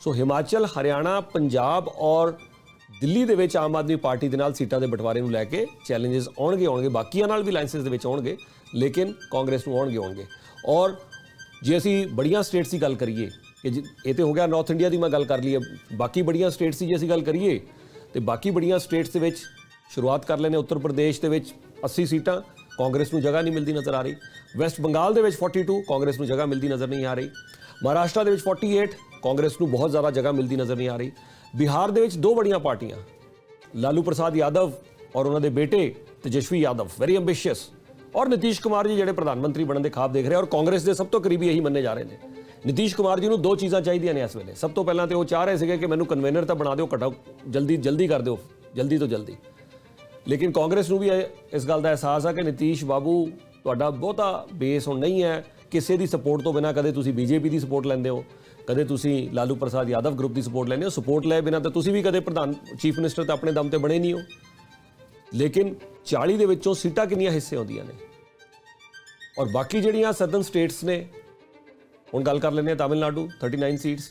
ਸੋ ਹਿਮਾਚਲ, ਹਰਿਆਣਾ, ਪੰਜਾਬ ਔਰ ਦਿੱਲੀ ਦੇ ਵਿੱਚ ਆਮ ਆਦਮੀ ਪਾਰਟੀ ਦੇ ਨਾਲ ਸੀਟਾਂ ਦੇ ਬਟਵਾਰੇ ਨੂੰ ਲੈ ਕੇ ਚੈਲੰਜਸ ਆਉਣਗੇ। ਬਾਕੀਆਂ ਨਾਲ ਵੀ ਅਲਾਇੰਸਿਸ ਦੇ ਵਿੱਚ ਆਉਣਗੇ, ਲੇਕਿਨ ਕਾਂਗਰਸ ਨੂੰ ਆਉਣਗੇ। ਔਰ ਜੇ ਅਸੀਂ ਬੜੀਆਂ ਸਟੇਟਸ ਦੀ ਗੱਲ ਕਰੀਏ, ਕਿ ਇਹ ਤੇ ਹੋ ਗਿਆ ਨਾਰਥ ਇੰਡੀਆ ਦੀ ਮੈਂ ਗੱਲ ਕਰ ਲਈ ਹੈ, ਬਾਕੀ ਬੜੀਆਂ ਸਟੇਟਸ ਦੀ ਜੇ ਅਸੀਂ ਗੱਲ ਕਰੀਏ ਤੇ ਬਾਕੀ ਬੜੀਆਂ ਸਟੇਟਸ ਦੇ ਵਿੱਚ ਸ਼ੁਰੂਆਤ ਕਰ ਲੈਣੇ। ਉੱਤਰ ਪ੍ਰਦੇਸ਼ ਦੇ ਵਿੱਚ 80 ਸੀਟਾਂ, ਕਾਂਗਰਸ ਨੂੰ ਜਗ੍ਹਾ ਨਹੀਂ ਮਿਲਦੀ ਨਜ਼ਰ ਆ ਰਹੀ। ਵੈਸਟ ਬੰਗਾਲ ਦੇ ਵਿੱਚ 42, ਕਾਂਗਰਸ ਨੂੰ ਜਗ੍ਹਾ ਮਿਲਦੀ ਨਜ਼ਰ ਨਹੀਂ ਆ ਰਹੀ। ਮਹਾਰਾਸ਼ਟਰ ਦੇ ਵਿੱਚ 48, ਕਾਂਗਰਸ ਨੂੰ ਬਹੁਤ ਜ਼ਿਆਦਾ ਜਗ੍ਹਾ ਮਿਲਦੀ ਨਜ਼ਰ ਨਹੀਂ ਆ ਰਹੀ। ਬਿਹਾਰ ਦੇ ਵਿੱਚ ਦੋ ਬੜੀਆਂ ਪਾਰਟੀਆਂ, ਲਾਲੂ ਪ੍ਰਸਾਦ ਯਾਦਵ ਔਰ ਉਹਨਾਂ ਦੇ ਬੇਟੇ ਤੇਜਸਵੀ ਯਾਦਵ, ਵੈਰੀ ਐਂਬੀਸ਼ੀਅਸ, ਔਰ ਨਿਤੀਸ਼ ਕੁਮਾਰ ਜੀ ਜਿਹੜੇ ਪ੍ਰਧਾਨ ਮੰਤਰੀ ਬਣਨ ਦੇ ਖਾਬ ਦੇਖ ਰਹੇ, ਔਰ ਕਾਂਗਰਸ ਦੇ ਸਭ ਤੋਂ ਕਰੀਬੀ ਇਹੀ ਮੰਨੇ ਜਾ ਰਹੇ ਨੇ। ਨਿਤੀਸ਼ ਕੁਮਾਰ ਜੀ ਨੂੰ ਦੋ ਚੀਜ਼ਾਂ ਚਾਹੀਦੀਆਂ ਨੇ ਇਸ ਵੇਲੇ। ਸਭ ਤੋਂ ਪਹਿਲਾਂ ਤੇ ਉਹ ਚਾਹ ਰਹੇ ਸੀਗੇ ਕਿ ਮੈਨੂੰ ਕਨਵੀਨਰ ਤਾਂ ਬਣਾ ਦਿਓ, ਘਟਾਓ, ਜਲਦੀ ਕਰ ਦਿਓ, ਜਲਦੀ ਤੋਂ ਜਲਦੀ। ਲੇਕਿਨ ਕਾਂਗਰਸ ਨੂੰ ਵੀ ਇਸ ਗੱਲ ਦਾ ਅਹਿਸਾਸ ਹੈ ਕਿ ਨਿਤੀਸ਼ ਬਾਬੂ ਤੁਹਾਡਾ ਬਹੁਤਾ ਬੇਸ ਹੁਣ ਨਹੀਂ ਹੈ, ਕਿਸੇ ਦੀ ਸਪੋਰਟ ਤੋਂ ਬਿਨਾਂ। ਕਦੇ ਤੁਸੀਂ BJP ਦੀ ਸਪੋਰਟ ਲੈਂਦੇ ਹੋ, ਕਦੇ ਤੁਸੀਂ ਲਾਲੂ ਪ੍ਰਸਾਦ ਯਾਦਵ ਗਰੁੱਪ ਦੀ ਸਪੋਰਟ ਲੈਂਦੇ ਹੋ। ਸਪੋਰਟ ਲਏ ਬਿਨਾਂ ਤਾਂ ਤੁਸੀਂ ਵੀ ਕਦੇ ਪ੍ਰਧਾਨ ਚੀਫ ਮਿਨਿਸਟਰ ਤਾਂ ਆਪਣੇ ਦਮ ਤੇ ਬਣੇ ਨਹੀਂ ਹੋ। ਲੇਕਿਨ 40 ਦੇ ਵਿੱਚੋਂ ਸੀਟਾਂ ਕਿੰਨੀਆਂ ਹਿੱਸੇ ਆਉਂਦੀਆਂ ਨੇ? ਔਰ ਬਾਕੀ ਜਿਹੜੀਆਂ ਸਦਰਨ ਸਟੇਟਸ ਨੇ, ਹੁਣ ਗੱਲ ਕਰ ਲੈਂਦੇ ਹਾਂ ਤਾਮਿਲਨਾਡੂ 39 ਸੀਟਸ।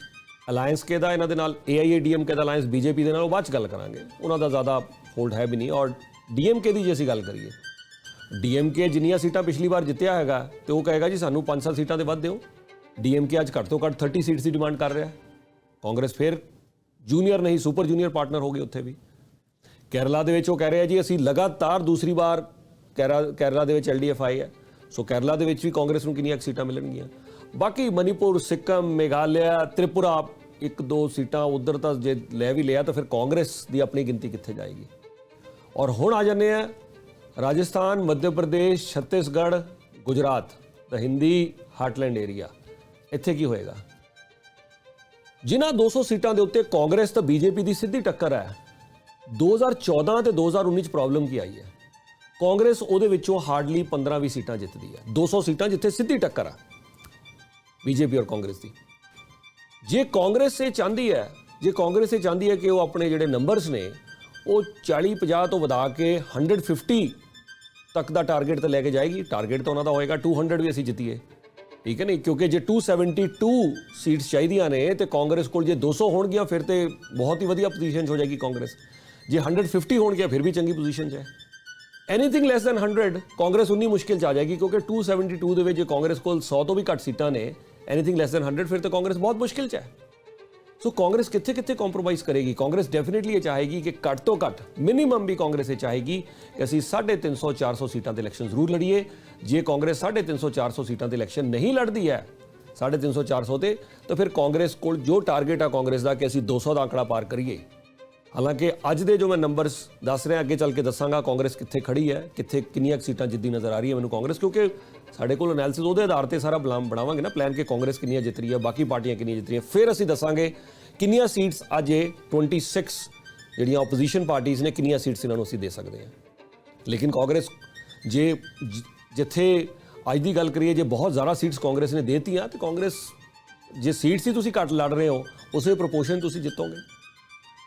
ਅਲਾਇੰਸ ਕਿਹਦਾ ਇਹਨਾਂ ਦੇ ਨਾਲ? AIADMK ਦਾ ਅਲਾਇੰਸ BJP ਦੇ ਨਾਲ, ਉਹ ਬਾਅਦ 'ਚ ਗੱਲ ਕਰਾਂਗੇ। ਉਹਨਾਂ ਦਾ ਜ਼ਿਆਦਾ ਹੋਲਡ ਹੈ ਵੀ ਨਹੀਂ। ਔਰ DMK ਦੀ ਜੇ ਅਸੀਂ ਗੱਲ ਕਰੀਏ, DMK ਜਿੰਨੀਆਂ ਸੀਟਾਂ ਪਿਛਲੀ ਵਾਰ ਜਿੱਤਿਆ ਹੈਗਾ ਤੇ ਉਹ ਕਹੇਗਾ ਜੀ ਸਾਨੂੰ 5-7 ਸੀਟਾਂ ਦੇ ਵੱਧ ਦਿਓ। DMK ਅੱਜ ਘੱਟ ਤੋਂ ਘੱਟ 30 ਸੀਟਸ ਦੀ ਡਿਮਾਂਡ ਕਰ ਰਿਹਾ। ਕਾਂਗਰਸ ਫਿਰ ਜੂਨੀਅਰ ਨਹੀਂ ਸੁਪਰ ਜੂਨੀਅਰ ਪਾਰਟਨਰ ਹੋ ਗਏ ਉੱਥੇ ਵੀ। ਕੇਰਲਾ ਦੇ ਵਿੱਚ ਉਹ ਕਹਿ ਰਿਹਾ ਜੀ ਅਸੀਂ ਲਗਾਤਾਰ ਦੂਸਰੀ ਵਾਰ ਕੇਰਲਾ ਦੇ ਵਿੱਚ LDF-I ਹੈ, ਸੋ ਕੇਰਲਾ ਦੇ ਵਿੱਚ ਵੀ ਕਾਂਗਰਸ ਨੂੰ ਕਿੰਨੀਆਂ ਸੀਟਾਂ ਮਿਲਣਗੀਆਂ। ਬਾਕੀ ਮਨੀਪੁਰ, ਸਿੱਕਮ, ਮੇਘਾਲਿਆ, ਤ੍ਰਿਪੁਰਾ, 1-2 ਸੀਟਾਂ ਉਧਰ ਤਾਂ ਜੇ ਲੈ ਵੀ ਲਿਆ ਤਾਂ ਫਿਰ ਕਾਂਗਰਸ ਦੀ ਆਪਣੀ ਗਿਣਤੀ ਕਿੱਥੇ ਜਾਏਗੀ। ਔਰ ਹੁਣ ਆ ਜਾਂਦੇ ਆ ਰਾਜਸਥਾਨ, ਮੱਧ ਪ੍ਰਦੇਸ਼, ਛੱਤੀਸਗੜ੍ਹ, ਗੁਜਰਾਤ ਦਾ ਹਿੰਦੀ ਹਾਰਟਲੈਂਡ ਏਰੀਆ। ਇੱਥੇ ਕੀ ਹੋਏਗਾ? ਜਿਨ੍ਹਾਂ 200 ਸੀਟਾਂ ਦੇ ਉੱਤੇ ਕਾਂਗਰਸ ਤਾਂ BJP ਦੀ ਸਿੱਧੀ ਟੱਕਰ ਹੈ। 2014 ਤੇ 2019 ਚ ਪ੍ਰੋਬਲਮ ਕੀ ਆਈ ਹੈ? ਕਾਂਗਰਸ ਉਹਦੇ ਵਿੱਚੋਂ ਹਾਰਡਲੀ 15-20 ਸੀਟਾਂ ਜਿੱਤਦੀ ਹੈ। 200 ਸੀਟਾਂ ਜਿੱਥੇ ਸਿੱਧੀ ਟੱਕਰ ਆ BJP ਔਰ ਕਾਂਗਰਸ ਦੀ। ਜੇ ਕਾਂਗਰਸ ਇਹ ਚਾਹੁੰਦੀ ਹੈ ਕਿ ਉਹ ਆਪਣੇ ਜਿਹੜੇ ਨੰਬਰਸ ਨੇ ਉਹ 40-50 ਤੋਂ ਵਧਾ ਕੇ 150 ਤੱਕ ਦਾ ਟਾਰਗੇਟ ਤੇ ਲੈ ਕੇ ਜਾਏਗੀ। ਟਾਰਗੇਟ ਤਾਂ ਉਹਨਾਂ ਦਾ ਹੋਏਗਾ 200 ਵੀ ਅਸੀਂ ਜਿੱਤੀਏ, ਠੀਕ ਹੈ ਨਹੀਂ? ਕਿਉਂਕਿ ਜੇ 272 ਸੀਟਸ ਚਾਹੀਦੀਆਂ ਨੇ ਤੇ ਕਾਂਗਰਸ ਕੋਲ ਜੇ 200 ਹੋਣਗੀਆਂ ਫਿਰ ਤੇ ਬਹੁਤ ਹੀ ਵਧੀਆ ਪੋਜੀਸ਼ਨ 'ਚ ਹੋ ਜਾਏਗੀ ਕਾਂਗਰਸ। ਜੇ 150 ਹੋਣਗੀਆਂ ਫਿਰ ਵੀ ਚੰਗੀ ਪੋਜੀਸ਼ਨ 'ਚ ਹੈ। ਐਨੀਥਿੰਗ ਲੈਸ ਦੈਨ 100 ਕਾਂਗਰਸ ਉਨੀ ਮੁਸ਼ਕਿਲ 'ਚ ਆ ਜਾਏਗੀ, ਕਿਉਂਕਿ 272 ਦੇ ਵਿੱਚ ਜੇ ਕਾਂਗਰਸ ਕੋਲ 100 ਤੋਂ ਵੀ ਘੱਟ ਸੀਟਾਂ ਨੇ, ਐਨੀਥਿੰਗ ਲੈਸ ਦੈਨ 100 ਫਿਰ ਤਾਂ ਕਾਂਗਰਸ ਬਹੁਤ ਮੁਸ਼ਕਿਲ 'ਚ ਹੈ। ਸੋ ਕਾਂਗਰਸ ਕਿੱਥੇ ਕੰਪਰੋਮਾਈਜ਼ ਕਰੇਗੀ? ਕਾਂਗਰਸ ਡੈਫੀਨੇਟਲੀ ਇਹ ਚਾਹੇਗੀ ਕਿ ਘੱਟ ਤੋਂ ਘੱਟ ਮਿਨੀਮਮ ਵੀ ਕਾਂਗਰਸ ਇਹ ਚਾਹੇਗੀ ਕਿ ਅਸੀਂ 350-400 ਸੀਟਾਂ ਦੇ ਇਲੈਕਸ਼ਨ ਜ਼ਰੂਰ ਲੜੀਏ। ਜੇ ਕਾਂਗਰਸ 350-400 ਸੀਟਾਂ ਦੇ ਇਲੈਕਸ਼ਨ ਨਹੀਂ ਲੜਦੀ ਹੈ 350-400 ਤੇ, ਤਾਂ ਫਿਰ ਕਾਂਗਰਸ ਕੋਲ ਜੋ ਟਾਰਗੇਟ ਆ ਕਾਂਗਰਸ ਦਾ ਕਿ ਅਸੀਂ 200 ਦਾ ਅੰਕੜਾ ਪਾਰ ਕਰੀਏ। ਹਾਲਾਂਕਿ ਅੱਜ ਦੇ ਜੋ ਮੈਂ ਨੰਬਰਸ ਦੱਸ ਰਿਹਾ, ਅੱਗੇ ਚੱਲ ਕੇ ਦੱਸਾਂਗਾ ਕਾਂਗਰਸ ਕਿੱਥੇ ਖੜੀ ਹੈ, ਕਿੱਥੇ ਕਿੰਨੀਆਂ ਸੀਟਾਂ ਜਿੱਦੀ ਨਜ਼ਰ ਆ ਰਹੀ ਹੈ ਮੈਨੂੰ ਕਾਂਗਰਸ, ਕਿਉਂਕਿ ਸਾਡੇ ਕੋਲ ਐਨਾਲਿਸਿਸ ਉਹਦੇ ਆਧਾਰ ਤੇ ਸਾਰਾ ਬਣਾਵਾਂਗੇ ਨਾ ਪਲਾਨ ਕਿ ਕਾਂਗਰਸ ਕਿੰਨੀਆਂ ਜਿੱਤ ਰਹੀ ਹੈ, ਬਾਕੀ ਪਾਰਟੀਆਂ ਕਿੰਨੀਆਂ ਜਿੱਤ ਰਹੀਆਂ। ਫਿਰ ਅਸੀਂ ਦੱਸਾਂਗੇ ਕਿੰਨੀਆਂ ਸੀਟਸ ਅੱਜ ਇਹ 26 ਜਿਹੜੀਆਂ ਆਪੋਜੀਸ਼ਨ ਪਾਰਟੀਆਂ ਨੇ ਕਿੰਨੀਆਂ ਸੀਟਸ ਇਹਨਾਂ ਨੂੰ ਅਸੀਂ ਦੇ ਸਕਦੇ ਹਾਂ। ਲੇਕਿਨ ਕਾਂਗਰਸ ਜਿੱਥੇ ਅੱਜ ਦੀ ਗੱਲ ਕਰੀਏ, ਜੇ ਬਹੁਤ ਜ਼ਿਆਦਾ ਸੀਟਸ ਕਾਂਗਰਸ ਨੇ ਦੇਤੀਆਂ ਤੇ ਕਾਂਗਰਸ ਜੇ ਸੀਟਸ ਹੀ ਤੁਸੀਂ ਘੱਟ ਲੜ ਰਹੇ ਹੋ ਉਸੇ ਪ੍ਰੋਪੋਰਸ਼ਨ ਤੁਸੀਂ ਜਿੱਤੋਗੇ।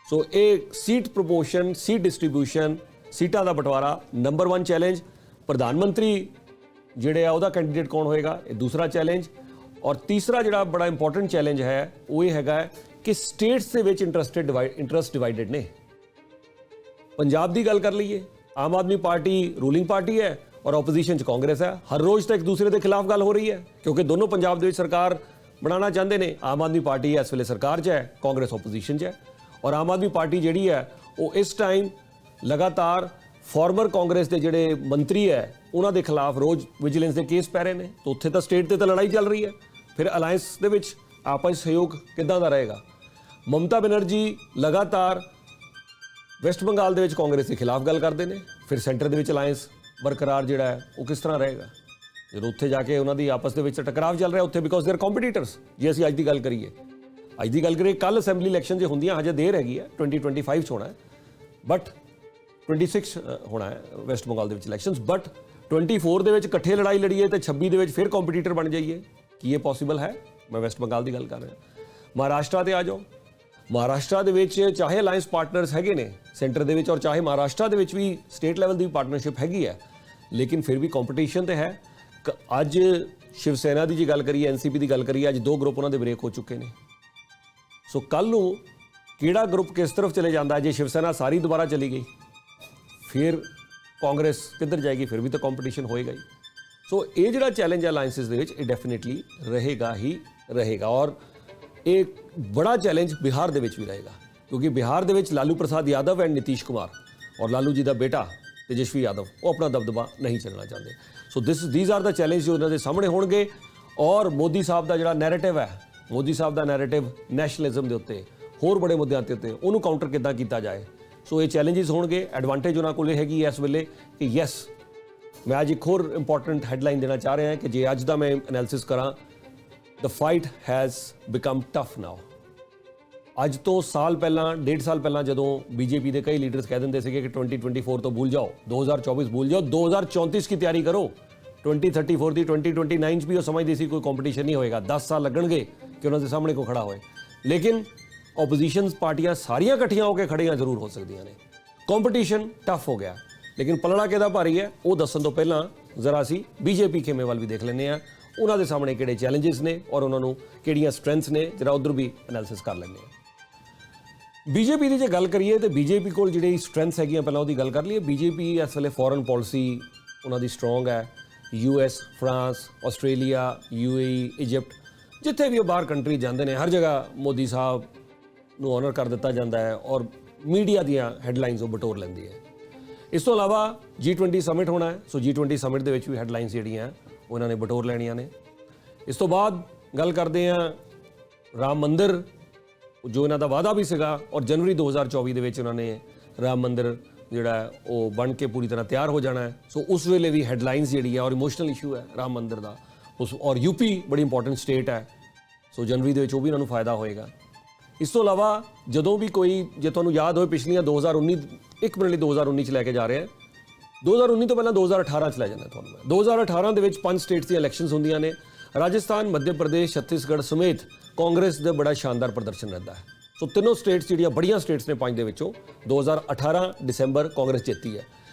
ਸੋ ਇਹ ਸੀਟ ਪ੍ਰੋਪੋਰਸ਼ਨ, ਸੀਟ ਡਿਸਟ੍ਰੀਬਿਊਸ਼ਨ, ਸੀਟਾਂ ਦਾ ਬਟਵਾਰਾ ਨੰਬਰ 1 ਚੈਲੰਜ। ਪ੍ਰਧਾਨ ਮੰਤਰੀ ਜਿਹੜੇ ਆ ਉਹਦਾ ਕੈਂਡੀਡੇਟ ਕੌਣ ਹੋਏਗਾ, ਇਹ ਦੂਸਰਾ ਚੈਲੰਜ। ਔਰ ਤੀਸਰਾ ਜਿਹੜਾ ਬੜਾ ਇੰਪੋਰਟੈਂਟ ਚੈਲੰਜ ਹੈ ਉਹ ਇਹ ਹੈਗਾ ਕਿ ਸਟੇਟਸ ਦੇ ਵਿੱਚ ਇੰਟਰਸਟ ਡਿਵਾਈਡਡ ਨੇ। ਪੰਜਾਬ ਦੀ ਗੱਲ ਕਰ ਲਈਏ, Aam Aadmi party ruling party ਹੈ ਔਰ ਆਪੋਜੀਸ਼ਨ 'ਚ ਕਾਂਗਰਸ ਹੈ। ਹਰ ਰੋਜ਼ ਤਾਂ ਇੱਕ ਦੂਸਰੇ ਦੇ ਖਿਲਾਫ ਗੱਲ ਹੋ ਰਹੀ ਹੈ, ਕਿਉਂਕਿ ਦੋਨੋਂ ਪੰਜਾਬ ਦੇ ਵਿੱਚ ਸਰਕਾਰ ਬਣਾਉਣਾ ਚਾਹੁੰਦੇ ਨੇ। ਆਮ ਆਦਮੀ ਪਾਰਟੀ ਇਸ ਵੇਲੇ ਸਰਕਾਰ 'ਚ ਹੈ, ਕਾਂਗਰਸ ਆਪੋਜੀਸ਼ਨ 'ਚ ਹੈ। ਔਰ ਆਮ ਆਦਮੀ ਪਾਰਟੀ ਜਿਹੜੀ ਹੈ ਉਹ ਇਸ ਟਾਈਮ ਲਗਾਤਾਰ ਫਾਰਮਰ ਕਾਂਗਰਸ ਦੇ ਜਿਹੜੇ ਮੰਤਰੀ ਹੈ ਉਹਨਾਂ ਦੇ ਖਿਲਾਫ ਰੋਜ਼ ਵਿਜੀਲੈਂਸ ਦੇ ਕੇਸ ਪੈ ਰਹੇ ਨੇ। ਤਾਂ ਉੱਥੇ ਤਾਂ ਸਟੇਟ ਤੇ ਤਾਂ ਲੜਾਈ ਚੱਲ ਰਹੀ ਹੈ। ਫਿਰ ਅਲਾਇੰਸ ਦੇ ਵਿੱਚ ਆਪਸ ਸਹਿਯੋਗ ਕਿੱਦਾਂ ਦਾ ਰਹੇਗਾ? ਮਮਤਾ ਬੈਨਰਜੀ ਲਗਾਤਾਰ ਵੈਸਟ ਬੰਗਾਲ ਦੇ ਵਿੱਚ ਕਾਂਗਰਸ ਦੇ ਖਿਲਾਫ ਗੱਲ ਕਰਦੇ ਨੇ, ਫਿਰ ਸੈਂਟਰ ਦੇ ਵਿੱਚ ਅਲਾਇੰਸ ਬਰਕਰਾਰ ਜਿਹੜਾ ਹੈ ਉਹ ਕਿਸ ਤਰ੍ਹਾਂ ਰਹੇਗਾ ਜਦੋਂ ਉੱਥੇ ਜਾ ਕੇ ਉਹਨਾਂ ਦੀ ਆਪਸ ਦੇ ਵਿੱਚ ਟਕਰਾਵ ਚੱਲ ਰਿਹਾ ਉੱਥੇ, ਬਿਕੋਜ਼ ਦੇ ਆਰ ਕੰਪੀਟੀਟਰਸ। ਜੇ ਅਸੀਂ ਅੱਜ ਦੀ ਗੱਲ ਕਰੀਏ ਕੱਲ ਅਸੈਂਬਲੀ ਇਲੈਕਸ਼ਨ ਜੇ ਹੁੰਦੀਆਂ, ਹਜੇ ਦੇਰ ਹੈਗੀ ਹੈ, 2025 'ਚ ਹੋਣਾ ਹੈ, ਬਟ 26 ਹੋਣਾ ਹੈ ਵੈਸਟ ਬੰਗਾਲ ਦੇ ਵਿੱਚ ਇਲੈਕਸ਼ਨਸ। ਬਟ 24 ਦੇ ਵਿੱਚ ਇਕੱਠੇ ਲੜਾਈ ਲੜੀਏ ਤੇ 26 ਦੇ ਵਿੱਚ ਫਿਰ ਕੰਪੀਟੀਟਰ ਬਣ ਜਾਈਏ, ਕੀ ਇਹ ਪੋਸੀਬਲ ਹੈ? ਮੈਂ ਵੈਸਟ ਬੰਗਾਲ ਦੀ ਗੱਲ ਕਰ ਰਿਹਾ। ਮਹਾਰਾਸ਼ਟਰ ਤੇ ਆ ਜਾਓ। ਮਹਾਰਾਸ਼ਟਰ ਦੇ ਵਿੱਚ ਚਾਹੇ ਅਲਾਇੰਸ ਪਾਰਟਨਰਸ ਹੈਗੇ ਨੇ ਸੈਂਟਰ ਦੇ ਵਿੱਚ, ਔਰ ਚਾਹੇ ਮਹਾਰਾਸ਼ਟਰ ਦੇ ਵਿੱਚ ਵੀ ਸਟੇਟ ਲੈਵਲ ਦੀ ਪਾਰਟਨਰਸ਼ਿਪ ਹੈਗੀ ਹੈ, ਲੇਕਿਨ ਫਿਰ ਵੀ ਕੰਪੀਟੀਸ਼ਨ ਤੇ ਹੈ। ਅੱਜ ਸ਼ਿਵ ਸੈਨਾ ਦੀ ਜੇ ਗੱਲ ਕਰੀਏ, NCP ਦੀ ਗੱਲ ਕਰੀਏ, ਅੱਜ 2 ਗਰੁੱਪ ਉਹਨਾਂ ਦੇ ਬ੍ਰੇਕ ਹੋ ਚੁੱਕੇ ਨੇ। ਸੋ ਕੱਲ ਨੂੰ ਕਿਹੜਾ ਗਰੁੱਪ ਕਿਸ ਤਰਫ ਚਲੇ ਜਾਂਦਾ? ਜੇ ਸ਼ਿਵ ਸੈਨਾ ਸਾਰੀ ਦੁਬਾਰਾ ਚਲੀ ਗਈ ਫਿਰ ਕਾਂਗਰਸ ਕਿੱਧਰ ਜਾਏਗੀ? ਫਿਰ ਵੀ ਤਾਂ ਕੰਪੀਟੀਸ਼ਨ ਹੋਏਗਾ ਹੀ। ਸੋ ਇਹ ਜਿਹੜਾ ਚੈਲੰਜ ਹੈ ਅਲਾਇੰਸਿਸ ਦੇ ਵਿੱਚ, ਇਹ ਡੈਫੀਨੇਟਲੀ ਰਹੇਗਾ ਹੀ ਰਹੇਗਾ। ਔਰ ਇਹ ਬੜਾ ਚੈਲੰਜ ਬਿਹਾਰ ਦੇ ਵਿੱਚ ਵੀ ਰਹੇਗਾ, ਕਿਉਂਕਿ ਬਿਹਾਰ ਦੇ ਵਿੱਚ ਲਾਲੂ ਪ੍ਰਸਾਦ ਯਾਦਵ ਐਂਡ ਨਿਤੀਸ਼ ਕੁਮਾਰ ਔਰ ਲਾਲੂ ਜੀ ਦਾ ਬੇਟਾ ਤੇਜਸਵੀ ਯਾਦਵ ਉਹ ਆਪਣਾ ਦਬਦਬਾ ਨਹੀਂ ਚੱਲਣਾ ਚਾਹੁੰਦੇ। ਸੋ ਦੀਜ਼ ਆਰ ਦਾ ਚੈਲੰਜ ਜੋ ਉਹਨਾਂ ਦੇ ਸਾਹਮਣੇ ਹੋਣਗੇ। ਔਰ ਮੋਦੀ ਸਾਹਿਬ ਦਾ ਜਿਹੜਾ ਨੈਰੇਟਿਵ ਹੈ, ਮੋਦੀ ਸਾਹਿਬ ਦਾ ਨੈਰੇਟਿਵ ਨੈਸ਼ਨਲਿਜ਼ਮ ਦੇ ਉੱਤੇ, ਹੋਰ ਬੜੇ ਮੁੱਦਿਆਂ ਦੇ ਉੱਤੇ, ਉਹਨੂੰ ਕਾਊਂਟਰ ਕਿੱਦਾਂ ਕੀਤਾ ਜਾਏ। ਸੋ ਇਹ ਚੈਲੰਜਸ ਹੋਣਗੇ। ਐਡਵਾਂਟੇਜ ਉਹਨਾਂ ਕੋਲ ਇਹ ਹੈਗੀ ਇਸ ਵੇਲੇ ਕਿ ਯੈਸ, ਮੈਂ ਅੱਜ ਇੱਕ ਹੋਰ ਇੰਪੋਰਟੈਂਟ ਹੈਡਲਾਈਨ ਦੇਣਾ ਚਾਹ ਰਿਹਾ ਕਿ ਜੇ ਅੱਜ ਦਾ ਮੈਂ ਐਨਾਲਿਸਿਸ ਕਰਾਂ, ਦ ਫਾਈਟ ਹੈਜ਼ ਬਿਕਮ ਟਫ ਨਾਓ। ਅੱਜ ਤੋਂ ਸਾਲ ਪਹਿਲਾਂ, 1.5 ਸਾਲ ਪਹਿਲਾਂ ਜਦੋਂ BJP ਦੇ ਕਈ ਲੀਡਰਸ ਕਹਿ ਦਿੰਦੇ ਸੀਗੇ ਕਿ 2024 ਤੋਂ ਭੁੱਲ ਜਾਓ, 2024 ਭੁੱਲ ਜਾਓ, 2034 की तैयारी करो, 2034 ਦੀ, 2029 'ਚ ਵੀ ਉਹ ਸਮਝਦੇ ਸੀ ਕੋਈ ਕੰਪੀਟੀਸ਼ਨ ਨਹੀਂ ਹੋਏਗਾ, 10 ਸਾਲ ਲੱਗਣਗੇ ਕਿ ਉਹਨਾਂ ਦੇ ਸਾਹਮਣੇ ਕੋਈ ਖੜਾ ਹੋਏ। ਲੇਕਿਨ ਆਪੋਜੀਸ਼ਨ ਪਾਰਟੀਆਂ ਸਾਰੀਆਂ ਇਕੱਠੀਆਂ ਹੋ ਕੇ ਖੜੀਆਂ ਜ਼ਰੂਰ ਹੋ ਸਕਦੀਆਂ ਨੇ। ਕੰਪੀਟੀਸ਼ਨ ਟਫ ਹੋ ਗਿਆ, ਲੇਕਿਨ ਪਲੜਾ ਕਿਹਦਾ ਭਾਰੀ ਹੈ ਉਹ ਦੱਸਣ ਤੋਂ ਪਹਿਲਾਂ ਜ਼ਰਾ ਅਸੀਂ BJP ਖੇਮੇ ਵੱਲ ਵੀ ਦੇਖ ਲੈਂਦੇ ਹਾਂ। ਉਹਨਾਂ ਦੇ ਸਾਹਮਣੇ ਕਿਹੜੇ ਚੈਲੰਜਸ ਨੇ ਔਰ ਉਹਨਾਂ ਨੂੰ ਕਿਹੜੀਆਂ ਸਟਰੈਂਥਸ ਨੇ, ਜਰਾ ਉਧਰ ਵੀ ਐਨਾਲਿਸਿਸ ਕਰ ਲੈਂਦੇ ਹਾਂ। BJP ਦੀ ਜੇ ਗੱਲ ਕਰੀਏ ਤੇ BJP ਕੋਲ ਜਿਹੜੀ ਸਟਰੈਂਥਸ ਹੈਗੀਆਂ, ਪਹਿਲਾਂ ਉਹਦੀ ਗੱਲ ਕਰ ਲਈਏ। BJP ਇਸ ਵੇਲੇ ਫੋਰਨ ਪਾਲਿਸੀ ਉਹਨਾਂ ਦੀ ਸਟਰੋਂਗ ਹੈ। US, France, Australia, UAE, Egypt, ਜਿੱਥੇ ਵੀ ਉਹ ਬਾਹਰ ਕੰਟਰੀ ਜਾਂਦੇ ਨੇ, ਹਰ ਜਗ੍ਹਾ ਮੋਦੀ ਸਾਹਿਬ ਨੂੰ ਆਨਰ ਕਰ ਦਿੱਤਾ ਜਾਂਦਾ ਹੈ ਔਰ ਮੀਡੀਆ ਦੀਆਂ ਹੈਡਲਾਈਨਸ ਉਹ ਬਟੋਰ ਲੈਂਦੀ ਹੈ। ਇਸ ਤੋਂ ਇਲਾਵਾ G20 ਸਮਿਟ ਹੋਣਾ ਹੈ, ਸੋ G20 ਸਮਿਟ ਦੇ ਵਿੱਚ ਵੀ ਹੈਡਲਾਈਨਸ ਜਿਹੜੀਆਂ ਉਹਨਾਂ ਨੇ ਬਟੋਰ ਲੈਣੀਆਂ ਨੇ। ਇਸ ਤੋਂ ਬਾਅਦ ਗੱਲ ਕਰਦੇ ਹਾਂ ਰਾਮ ਮੰਦਿਰ, ਜੋ ਇਹਨਾਂ ਦਾ ਵਾਅਦਾ ਵੀ ਸੀਗਾ, ਔਰ ਜਨਵਰੀ 2024 ਦੇ ਵਿੱਚ ਉਹਨਾਂ ਨੇ ਰਾਮ ਮੰਦਿਰ ਜਿਹੜਾ ਉਹ ਬਣ ਕੇ ਪੂਰੀ ਤਰ੍ਹਾਂ ਤਿਆਰ ਹੋ ਜਾਣਾ ਹੈ। ਸੋ ਉਸ ਵੇਲੇ ਵੀ ਹੈਡਲਾਈਨਸ ਜਿਹੜੀ ਹੈ, ਔਰ ਇਮੋਸ਼ਨਲ ਇਸ਼ੂ ਹੈ ਰਾਮ ਮੰਦਿਰ ਦਾ, ਉਸ ਔਰ UP ਬੜੀ ਇੰਪੋਰਟੈਂਟ ਸਟੇਟ ਹੈ, ਸੋ ਜਨਵਰੀ ਦੇ ਵਿੱਚ ਉਹ ਵੀ ਇਹਨਾਂ ਨੂੰ ਫਾਇਦਾ ਹੋਏਗਾ। ਇਸ ਤੋਂ ਇਲਾਵਾ ਜਦੋਂ ਵੀ ਕੋਈ, ਜੇ ਤੁਹਾਨੂੰ ਯਾਦ ਹੋਵੇ ਪਿਛਲੀਆਂ 2019, ਇੱਕ ਮਿੰਟ ਲਈ 2019 ਚ ਲੈ ਕੇ ਜਾ ਰਹੇ ਹਾਂ, 2019 ਤੋਂ ਪਹਿਲਾਂ 2018 ਚ ਲੈ ਜਾਣਾ ਤੁਹਾਨੂੰ ਮੈਂ। 2018 ਦੇ ਵਿੱਚ 5 ਸਟੇਟਸ ਦੀਆਂ ਇਲੈਕਸ਼ਨਸ ਹੁੰਦੀਆਂ ਨੇ। ਰਾਜਸਥਾਨ, ਮੱਧ ਪ੍ਰਦੇਸ਼, ਛੱਤੀਸਗੜ੍ਹ ਸਮੇਤ ਕਾਂਗਰਸ ਦਾ ਬੜਾ ਸ਼ਾਨਦਾਰ ਪ੍ਰਦਰਸ਼ਨ ਰਹਿੰਦਾ ਹੈ। ਸੋ ਤਿੰਨੋਂ ਸਟੇਟਸ ਜਿਹੜੀਆਂ ਬੜੀਆਂ ਸਟੇਟਸ ਨੇ 5 ਦੇ ਵਿੱਚੋਂ 2018 ਦਸੰਬਰ ਕਾਂਗਰਸ ਜਿੱਤੀ ਹੈ।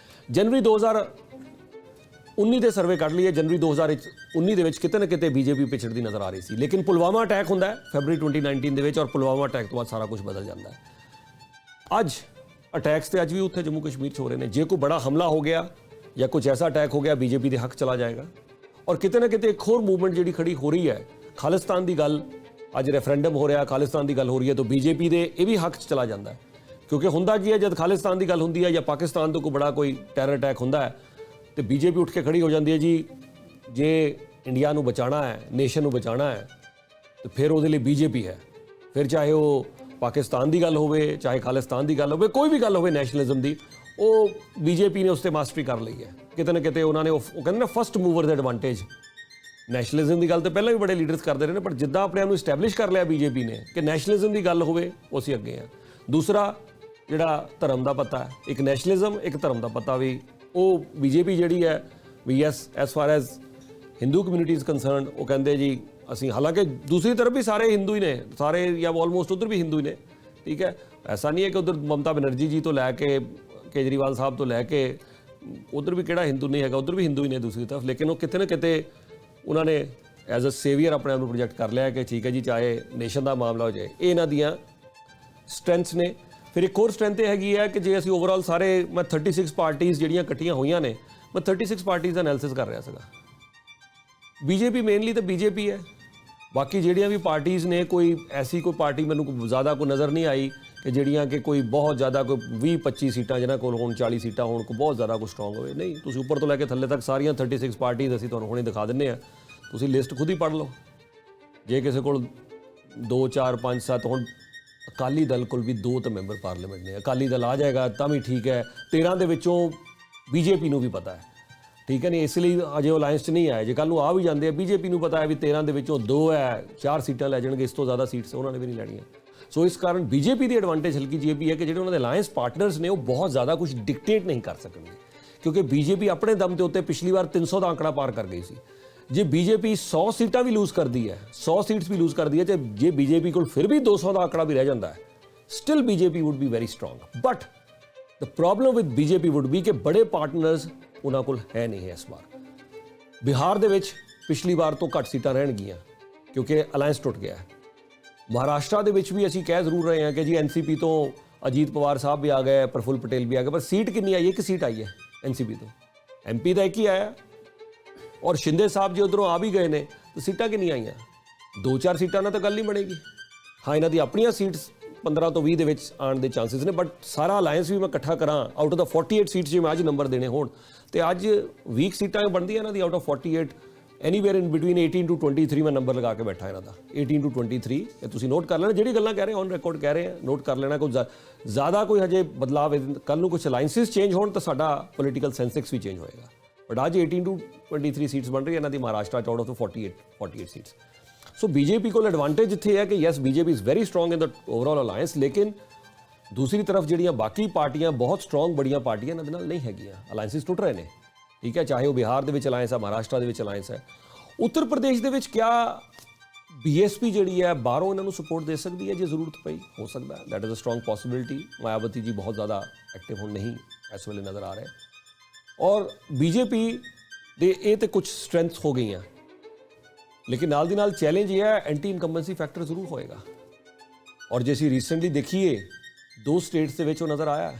ਜਨਵਰੀ 2019 ਦੇ ਸਰਵੇ ਕੱਢ ਲਈਏ, ਜਨਵਰੀ 2019 ਦੇ ਵਿੱਚ ਕਿਤੇ ਨਾ ਕਿਤੇ BJP ਪਿਛੜਦੀ ਨਜ਼ਰ ਆ ਰਹੀ ਸੀ, ਲੇਕਿਨ ਪੁਲਵਾਮਾ ਅਟੈਕ ਹੁੰਦਾ ਹੈ ਫਰਵਰੀ 2019 ਦੇ ਵਿੱਚ, ਔਰ ਪੁਲਵਾਮਾ ਅਟੈਕ ਤੋਂ ਬਾਅਦ ਸਾਰਾ ਕੁਝ ਬਦਲ ਜਾਂਦਾ ਹੈ। ਅੱਜ ਅਟੈਕਸ ਤੇ ਅੱਜ ਵੀ ਉੱਥੇ ਜੰਮੂ ਕਸ਼ਮੀਰ 'ਚ ਹੋ ਰਹੇ ਨੇ। ਜੇ ਕੋਈ ਬੜਾ ਹਮਲਾ ਹੋ ਗਿਆ ਜਾਂ ਕੁਝ ਐਸਾ ਅਟੈਕ ਹੋ ਗਿਆ, BJP ਦੇ ਹੱਕ ਚਲਾ ਜਾਏਗਾ। ਔਰ ਕਿਤੇ ਨਾ ਕਿਤੇ ਇੱਕ ਹੋਰ ਮੂਵਮੈਂਟ ਜਿਹੜੀ ਖੜੀ ਹੋ ਰਹੀ ਹੈ, ਖਾਲਿਸਤਾਨ ਦੀ ਗੱਲ, ਅੱਜ ਰੈਫਰੈਂਡਮ ਹੋ ਰਿਹਾ, ਖਾਲਿਸਤਾਨ ਦੀ ਗੱਲ ਹੋ ਰਹੀ ਹੈ, ਤਾਂ BJP ਦੇ ਇਹ ਵੀ ਹੱਕ 'ਚ ਚਲਾ ਜਾਂਦਾ ਹੈ। ਕਿਉਂਕਿ ਹੁੰਦਾ ਕੀ ਹੈ, ਜਦ ਖਾਲਿਸਤਾਨ ਦੀ ਗੱਲ ਹੁੰਦੀ ਹੈ ਜਾਂ ਪਾਕਿਸਤਾਨ ਤੋਂ ਕੋਈ ਬੜਾ ਕੋਈ ਟੈਰਰ ਅਟੈਕ ਹੁੰਦਾ ਹੈ, ਤੇ BJP ਉੱਠ ਕੇ ਖੜੀ ਹੋ ਜਾਂਦੀ ਹੈ, ਜੀ ਜੇ ਇੰਡੀਆ ਨੂੰ ਬਚਾਉਣਾ ਹੈ, ਨੇਸ਼ਨ ਨੂੰ ਬਚਾਉਣਾ ਹੈ, ਤੇ ਫਿਰ ਉਹਦੇ ਲਈ BJP ਹੈ। ਫਿਰ ਚਾਹੇ ਉਹ ਪਾਕਿਸਤਾਨ ਦੀ ਗੱਲ ਹੋਵੇ, ਚਾਹੇ ਖਾਲਿਸਤਾਨ ਦੀ ਗੱਲ ਹੋਵੇ, ਕੋਈ ਵੀ ਗੱਲ ਹੋਵੇ ਨੈਸ਼ਨਲਿਜ਼ਮ ਦੀ, ਉਹ BJP ਨੇ ਉਸ 'ਤੇ ਮਾਸਟਰੀ ਕਰ ਲਈ ਹੈ। ਕਿਤੇ ਨਾ ਕਿਤੇ ਉਹਨਾਂ ਨੇ ਉਹ ਕਹਿੰਦੇ ਨਾ ਫਸਟ ਮੂਵਰ ਦਾ ਐਡਵਾਂਟੇਜ। ਨੈਸ਼ਨਲਿਜ਼ਮ ਦੀ ਗੱਲ ਤਾਂ ਪਹਿਲਾਂ ਵੀ ਬੜੇ ਲੀਡਰਸ ਕਰਦੇ ਰਹੇ ਨੇ, ਪਰ ਜਿੱਦਾਂ ਆਪਣੇ ਆਪ ਨੂੰ ਇਸਟੈਬਲਿਸ਼ ਕਰ ਲਿਆ BJP ਨੇ ਕਿ ਨੈਸ਼ਨਲਿਜ਼ਮ ਦੀ ਗੱਲ ਹੋਵੇ, ਉਹ ਅਸੀਂ ਅੱਗੇ ਆ। ਦੂਸਰਾ ਜਿਹੜਾ ਧਰਮ ਦਾ ਪਤਾ ਹੈ, ਇੱਕ ਨੈਸ਼ਨਲਿਜ਼ਮ, ਇੱਕ ਧਰਮ ਦਾ ਪਤਾ, ਵੀ ਉਹ BJP ਜਿਹੜੀ ਹੈ ਵੀ yes as far as Hindu community is concerned, ਉਹ ਕਹਿੰਦੇ ਜੀ ਅਸੀਂ, ਹਾਲਾਂਕਿ ਦੂਸਰੀ ਤਰਫ ਵੀ ਸਾਰੇ ਹਿੰਦੂ ਹੀ ਨੇ, ਸਾਰੇ ਜਾਂ ਆਲਮੋਸਟ ਉਧਰ ਵੀ ਹਿੰਦੂ ਹੀ ਨੇ, ਠੀਕ ਹੈ। ਐਸਾ ਨਹੀਂ ਹੈ ਕਿ ਉਧਰ ਮਮਤਾ ਬੈਨਰਜੀ ਜੀ ਤੋਂ ਲੈ ਕੇ ਕੇਜਰੀਵਾਲ ਸਾਹਿਬ ਤੋਂ ਲੈ ਕੇ ਉਧਰ ਵੀ ਕਿਹੜਾ ਹਿੰਦੂ ਨਹੀਂ ਹੈਗਾ, ਉਧਰ ਵੀ ਹਿੰਦੂ ਹੀ ਨੇ ਦੂਸਰੀ ਤਰਫ, ਲੇਕਿਨ ਉਹ ਕਿਤੇ ਨਾ ਕਿਤੇ ਉਹਨਾਂ ਨੇ ਐਜ਼ ਅ ਸੇਵੀਅਰ ਆਪਣੇ ਆਪ ਨੂੰ ਪ੍ਰੋਜੈਕਟ ਕਰ ਲਿਆ ਕਿ ਠੀਕ ਹੈ ਜੀ, ਚਾਹੇ ਨੇਸ਼ਨ ਦਾ ਮਾਮਲਾ ਹੋ ਜਾਏ। ਇਹ ਇਹਨਾਂ ਦੀਆਂ ਸਟਰੈਂਥਸ ਨੇ। ਫਿਰ ਇੱਕ ਹੋਰ ਸਟਰੈਂਥ ਇਹ ਹੈਗੀ ਹੈ ਕਿ ਜੇ ਅਸੀਂ ਓਵਰਆਲ ਸਾਰੇ, ਮੈਂ 36 ਪਾਰਟੀਆਂ ਜਿਹੜੀਆਂ ਇਕੱਠੀਆਂ ਹੋਈਆਂ ਨੇ, ਮੈਂ 36 ਪਾਰਟੀਆਂ ਦਾ ਐਨਾਲਿਸਿਸ ਕਰ ਰਿਹਾ ਸੀਗਾ। BJP ਮੇਨਲੀ ਤਾਂ BJP ਹੈ, ਬਾਕੀ ਜਿਹੜੀਆਂ ਵੀ ਪਾਰਟੀਆਂ ਨੇ, ਕੋਈ ਐਸੀ ਕੋਈ ਪਾਰਟੀ ਮੈਨੂੰ ਜ਼ਿਆਦਾ ਕੋਈ ਨਜ਼ਰ ਨਹੀਂ ਆਈ ਕਿ ਜਿਹੜੀਆਂ ਕਿ ਕੋਈ ਬਹੁਤ ਜ਼ਿਆਦਾ ਕੋਈ 20-25 ਸੀਟਾਂ ਜਿਹਨਾਂ ਕੋਲ ਹੋਣ, 40 ਸੀਟਾਂ ਹੋਣ, ਕੋਈ ਬਹੁਤ ਜ਼ਿਆਦਾ ਕੋਈ ਸਟਰੋਂਗ ਹੋਵੇ। ਨਹੀਂ, ਤੁਸੀਂ ਉੱਪਰ ਤੋਂ ਲੈ ਕੇ ਥੱਲੇ ਤੱਕ ਸਾਰੀਆਂ 36 ਪਾਰਟੀਆਂ ਅਸੀਂ ਤੁਹਾਨੂੰ ਹੁਣੇ ਦਿਖਾ ਦਿੰਦੇ ਹਾਂ, ਤੁਸੀਂ ਲਿਸਟ ਖੁਦ ਹੀ ਪੜ੍ਹ ਲਓ। ਜੇ ਕਿਸੇ ਕੋਲ 2, 4, 5, 7, ਹੁਣ ਅਕਾਲੀ ਦਲ ਕੋਲ ਵੀ 2 ਤਾਂ ਮੈਂਬਰ ਪਾਰਲੀਮੈਂਟ ਨੇ, ਅਕਾਲੀ ਦਲ ਆ ਜਾਏਗਾ ਤਾਂ ਵੀ ਠੀਕ ਹੈ। 13 ਦੇ ਵਿੱਚੋਂ BJP ਨੂੰ ਵੀ ਪਤਾ ਹੈ, ਠੀਕ ਹੈ ਨਹੀਂ, ਇਸ ਲਈ ਅਜੇ ਉਹ ਅਲਾਇੰਸ 'ਚ ਨਹੀਂ ਆਏ। ਜੇ ਕੱਲ੍ਹ ਨੂੰ ਆ ਵੀ ਜਾਂਦੇ ਆ, BJP ਨੂੰ ਪਤਾ ਹੈ ਵੀ 13 ਦੇ ਵਿੱਚੋਂ 2 ਹੈ, 4 ਸੀਟਾਂ ਲੈ ਜਾਣਗੇ, ਇਸ ਤੋਂ ਜ਼ਿਆਦਾ ਸੀਟਸ ਉਹਨਾਂ ਨੇ ਵੀ ਨਹੀਂ ਲੈਣੀਆਂ। ਸੋ ਇਸ ਕਾਰਨ BJP ਦੀ ਐਡਵਾਂਟੇਜ ਹਲਕੀ ਜਿਹੀ ਵੀ ਹੈ ਕਿ ਜਿਹੜੇ ਉਹਨਾਂ ਦੇ ਅਲਾਇੰਸ ਪਾਰਟਨਰਸ ਨੇ, ਉਹ ਬਹੁਤ ਜ਼ਿਆਦਾ ਕੁਝ ਡਿਕਟੇਟ ਨਹੀਂ ਕਰ ਸਕਣਗੇ, ਕਿਉਂਕਿ BJP ਆਪਣੇ ਦਮ ਦੇ ਉੱਤੇ ਪਿਛਲੀ ਵਾਰ 300 ਦਾ ਅੰਕੜਾ ਪਾਰ ਕਰ ਗਈ ਸੀ। ਜੇ BJP 100 ਸੀਟਾਂ ਵੀ ਲੂਜ਼ ਕਰਦੀ ਹੈ, 100 ਸੀਟਸ ਵੀ ਲੂਜ਼ ਕਰਦੀ ਹੈ, ਤੇ ਜੇ BJP ਕੋਲ ਫਿਰ ਵੀ 200 ਦਾ ਅੰਕੜਾ ਵੀ ਰਹਿ ਜਾਂਦਾ ਹੈ, still BJP wood be very strong. But the problem with BJP wood B ਕਿ ਬੜੇ ਪਾਰਟਨਰਸ ਉਹਨਾਂ ਕੋਲ ਹੈ ਨਹੀਂ ਹੈ। ਇਸ ਵਾਰ ਬਿਹਾਰ ਦੇ ਵਿੱਚ ਪਿਛਲੀ ਵਾਰ ਤੋਂ ਘੱਟ ਸੀਟਾਂ ਰਹਿਣਗੀਆਂ ਕਿਉਂਕਿ ਅਲਾਇੰਸ ਟੁੱਟ ਗਿਆ ਹੈ। ਮਹਾਰਾਸ਼ਟਰ ਦੇ ਵਿੱਚ ਵੀ ਅਸੀਂ ਕਹਿ ਜ਼ਰੂਰ ਰਹੇ ਹਾਂ ਕਿ ਜੀ NCP ਤੋਂ ਅਜੀਤ ਪਵਾਰ ਸਾਹਿਬ ਵੀ ਆ ਗਏ, ਪ੍ਰਫੁੱਲ ਪਟੇਲ ਵੀ ਆ ਗਏ, ਪਰ ਸੀਟ ਕਿੰਨੀ ਆਈ ਹੈ? 1 ਸੀਟ ਆਈ ਹੈ NCP ਤੋਂ। MP ਦਾ 1 ਹੀ ਆਇਆ, ਔਰ ਸ਼ਿੰਦੇ ਸਾਹਿਬ ਜੇ ਉਧਰੋਂ ਆ ਵੀ ਗਏ ਨੇ, ਤਾਂ ਸੀਟਾਂ ਕਿੰਨੀ ਆਈਆਂ? 2-4 ਸੀਟਾਂ ਨਾਲ ਤਾਂ ਗੱਲ ਨਹੀਂ ਬਣੇਗੀ। ਹਾਂ, ਇਹਨਾਂ ਦੀ ਆਪਣੀਆਂ ਸੀਟਸ 15 ਤੋਂ 20 ਦੇ ਵਿੱਚ ਆਉਣ ਦੇ ਚਾਂਸਸ ਨੇ, ਬਟ ਸਾਰਾ ਅਲਾਇੰਸ ਵੀ ਮੈਂ ਇਕੱਠਾ ਕਰਾਂ, ਆਊਟ ਆਫ ਦਾ 48 ਸੀਟਸ ਜੇ ਮੈਂ ਅੱਜ ਨੰਬਰ ਦੇਣੇ ਹੋਣ, ਤੇ ਅੱਜ 20 ਸੀਟਾਂ ਬਣਦੀਆਂ ਇਹਨਾਂ ਦੀ out of 48, anywhere in between 18 to 23 ਮੈਂ ਨੰਬਰ ਲਗਾ ਕੇ ਬੈਠਾ ਇਹਨਾਂ ਦਾ, 18 to 23। ਇਹ ਤੁਸੀਂ ਨੋਟ ਕਰ ਲੈਣਾ, ਜਿਹੜੀ ਗੱਲਾਂ ਕਹਿ ਰਹੇ ਔਨ ਰਿਕਾਰਡ ਕਹਿ ਰਹੇ ਆ, ਨੋਟ ਕਰ ਲੈਣਾ। ਕੋਈ ਜ਼ਿਆਦਾ ਕੋਈ ਹਜੇ ਬਦਲਾਵ, ਕੱਲ੍ਹ ਨੂੰ ਕੁਝ ਅਲਾਇੰਸਿਸ ਚੇਂਜ ਹੋਣ ਤਾਂ ਸਾਡਾ ਪੋਲੀਟੀਕਲ ਸੈਂਸਿਕਸ ਵੀ ਚੇਂਜ ਹੋਏਗਾ। ਬਟ ਅੱਜ 18 to 23 ਸੀਟਸ ਬਣ ਰਹੀ ਇਹਨਾਂ ਦੀ ਮਹਾਰਾਸ਼ਟਰ 'ਚ, out of 48 seats. So BJP ਕੋਲ ਐਡਵਾਂਟੇਜ ਇੱਥੇ ਹੈ ਕਿ yes BJP is very strong in the overall alliance, ਲੇਕਿਨ ਦੂਸਰੀ ਤਰਫ ਜਿਹੜੀਆਂ ਬਾਕੀ ਪਾਰਟੀਆਂ ਬਹੁਤ ਸਟਰੋਂਗ ਬੜੀਆਂ ਪਾਰਟੀਆਂ ਇਹਨਾਂ ਦੇ ਨਾਲ ਨਹੀਂ ਹੈਗੀਆਂ, ਅਲਾਇੰਸਿਸ ਟੁੱਟ ਰਹੇ ਨੇ, ਠੀਕ ਹੈ। ਚਾਹੇ ਉਹ ਬਿਹਾਰ ਦੇ ਵਿੱਚ ਅਲਾਇੰਸ ਹੈ, ਮਹਾਰਾਸ਼ਟਰ ਦੇ ਵਿੱਚ ਅਲਾਇੰਸ ਹੈ। ਉੱਤਰ ਪ੍ਰਦੇਸ਼ ਦੇ ਵਿੱਚ ਕਿਆ BSP ਜਿਹੜੀ ਹੈ ਬਾਹਰੋਂ ਇਹਨਾਂ ਨੂੰ ਸਪੋਰਟ ਦੇ ਸਕਦੀ ਹੈ ਜੇ ਜ਼ਰੂਰਤ ਪਈ? ਹੋ ਸਕਦਾ ਹੈ, that is a strong possibility. Mayawati ji ਬਹੁਤ ਜ਼ਿਆਦਾ ਐਕਟਿਵ ਹੁਣ ਨਹੀਂ ਇਸ ਵੇਲੇ ਨਜ਼ਰ ਆ ਰਹੇ, ਔਰ BJP ਦੇ ਇਹ ਤੇ ਕੁਝ ਸਟਰੈਂਥਸ ਹੋ ਗਈਆਂ, ਲੇਕਿਨ ਨਾਲ ਦੀ ਨਾਲ ਚੈਲੰਜ ਇਹ ਹੈ ਐਂਟੀ ਇਨਕੰਬੈਂਸੀ ਫੈਕਟਰ ਜ਼ਰੂਰ ਹੋਏਗਾ। ਔਰ ਜੇ ਅਸੀਂ ਰੀਸੈਂਟਲੀ ਦੇਖੀਏ 2 ਸਟੇਟਸ ਦੇ ਵਿੱਚ ਉਹ ਨਜ਼ਰ ਆਇਆ,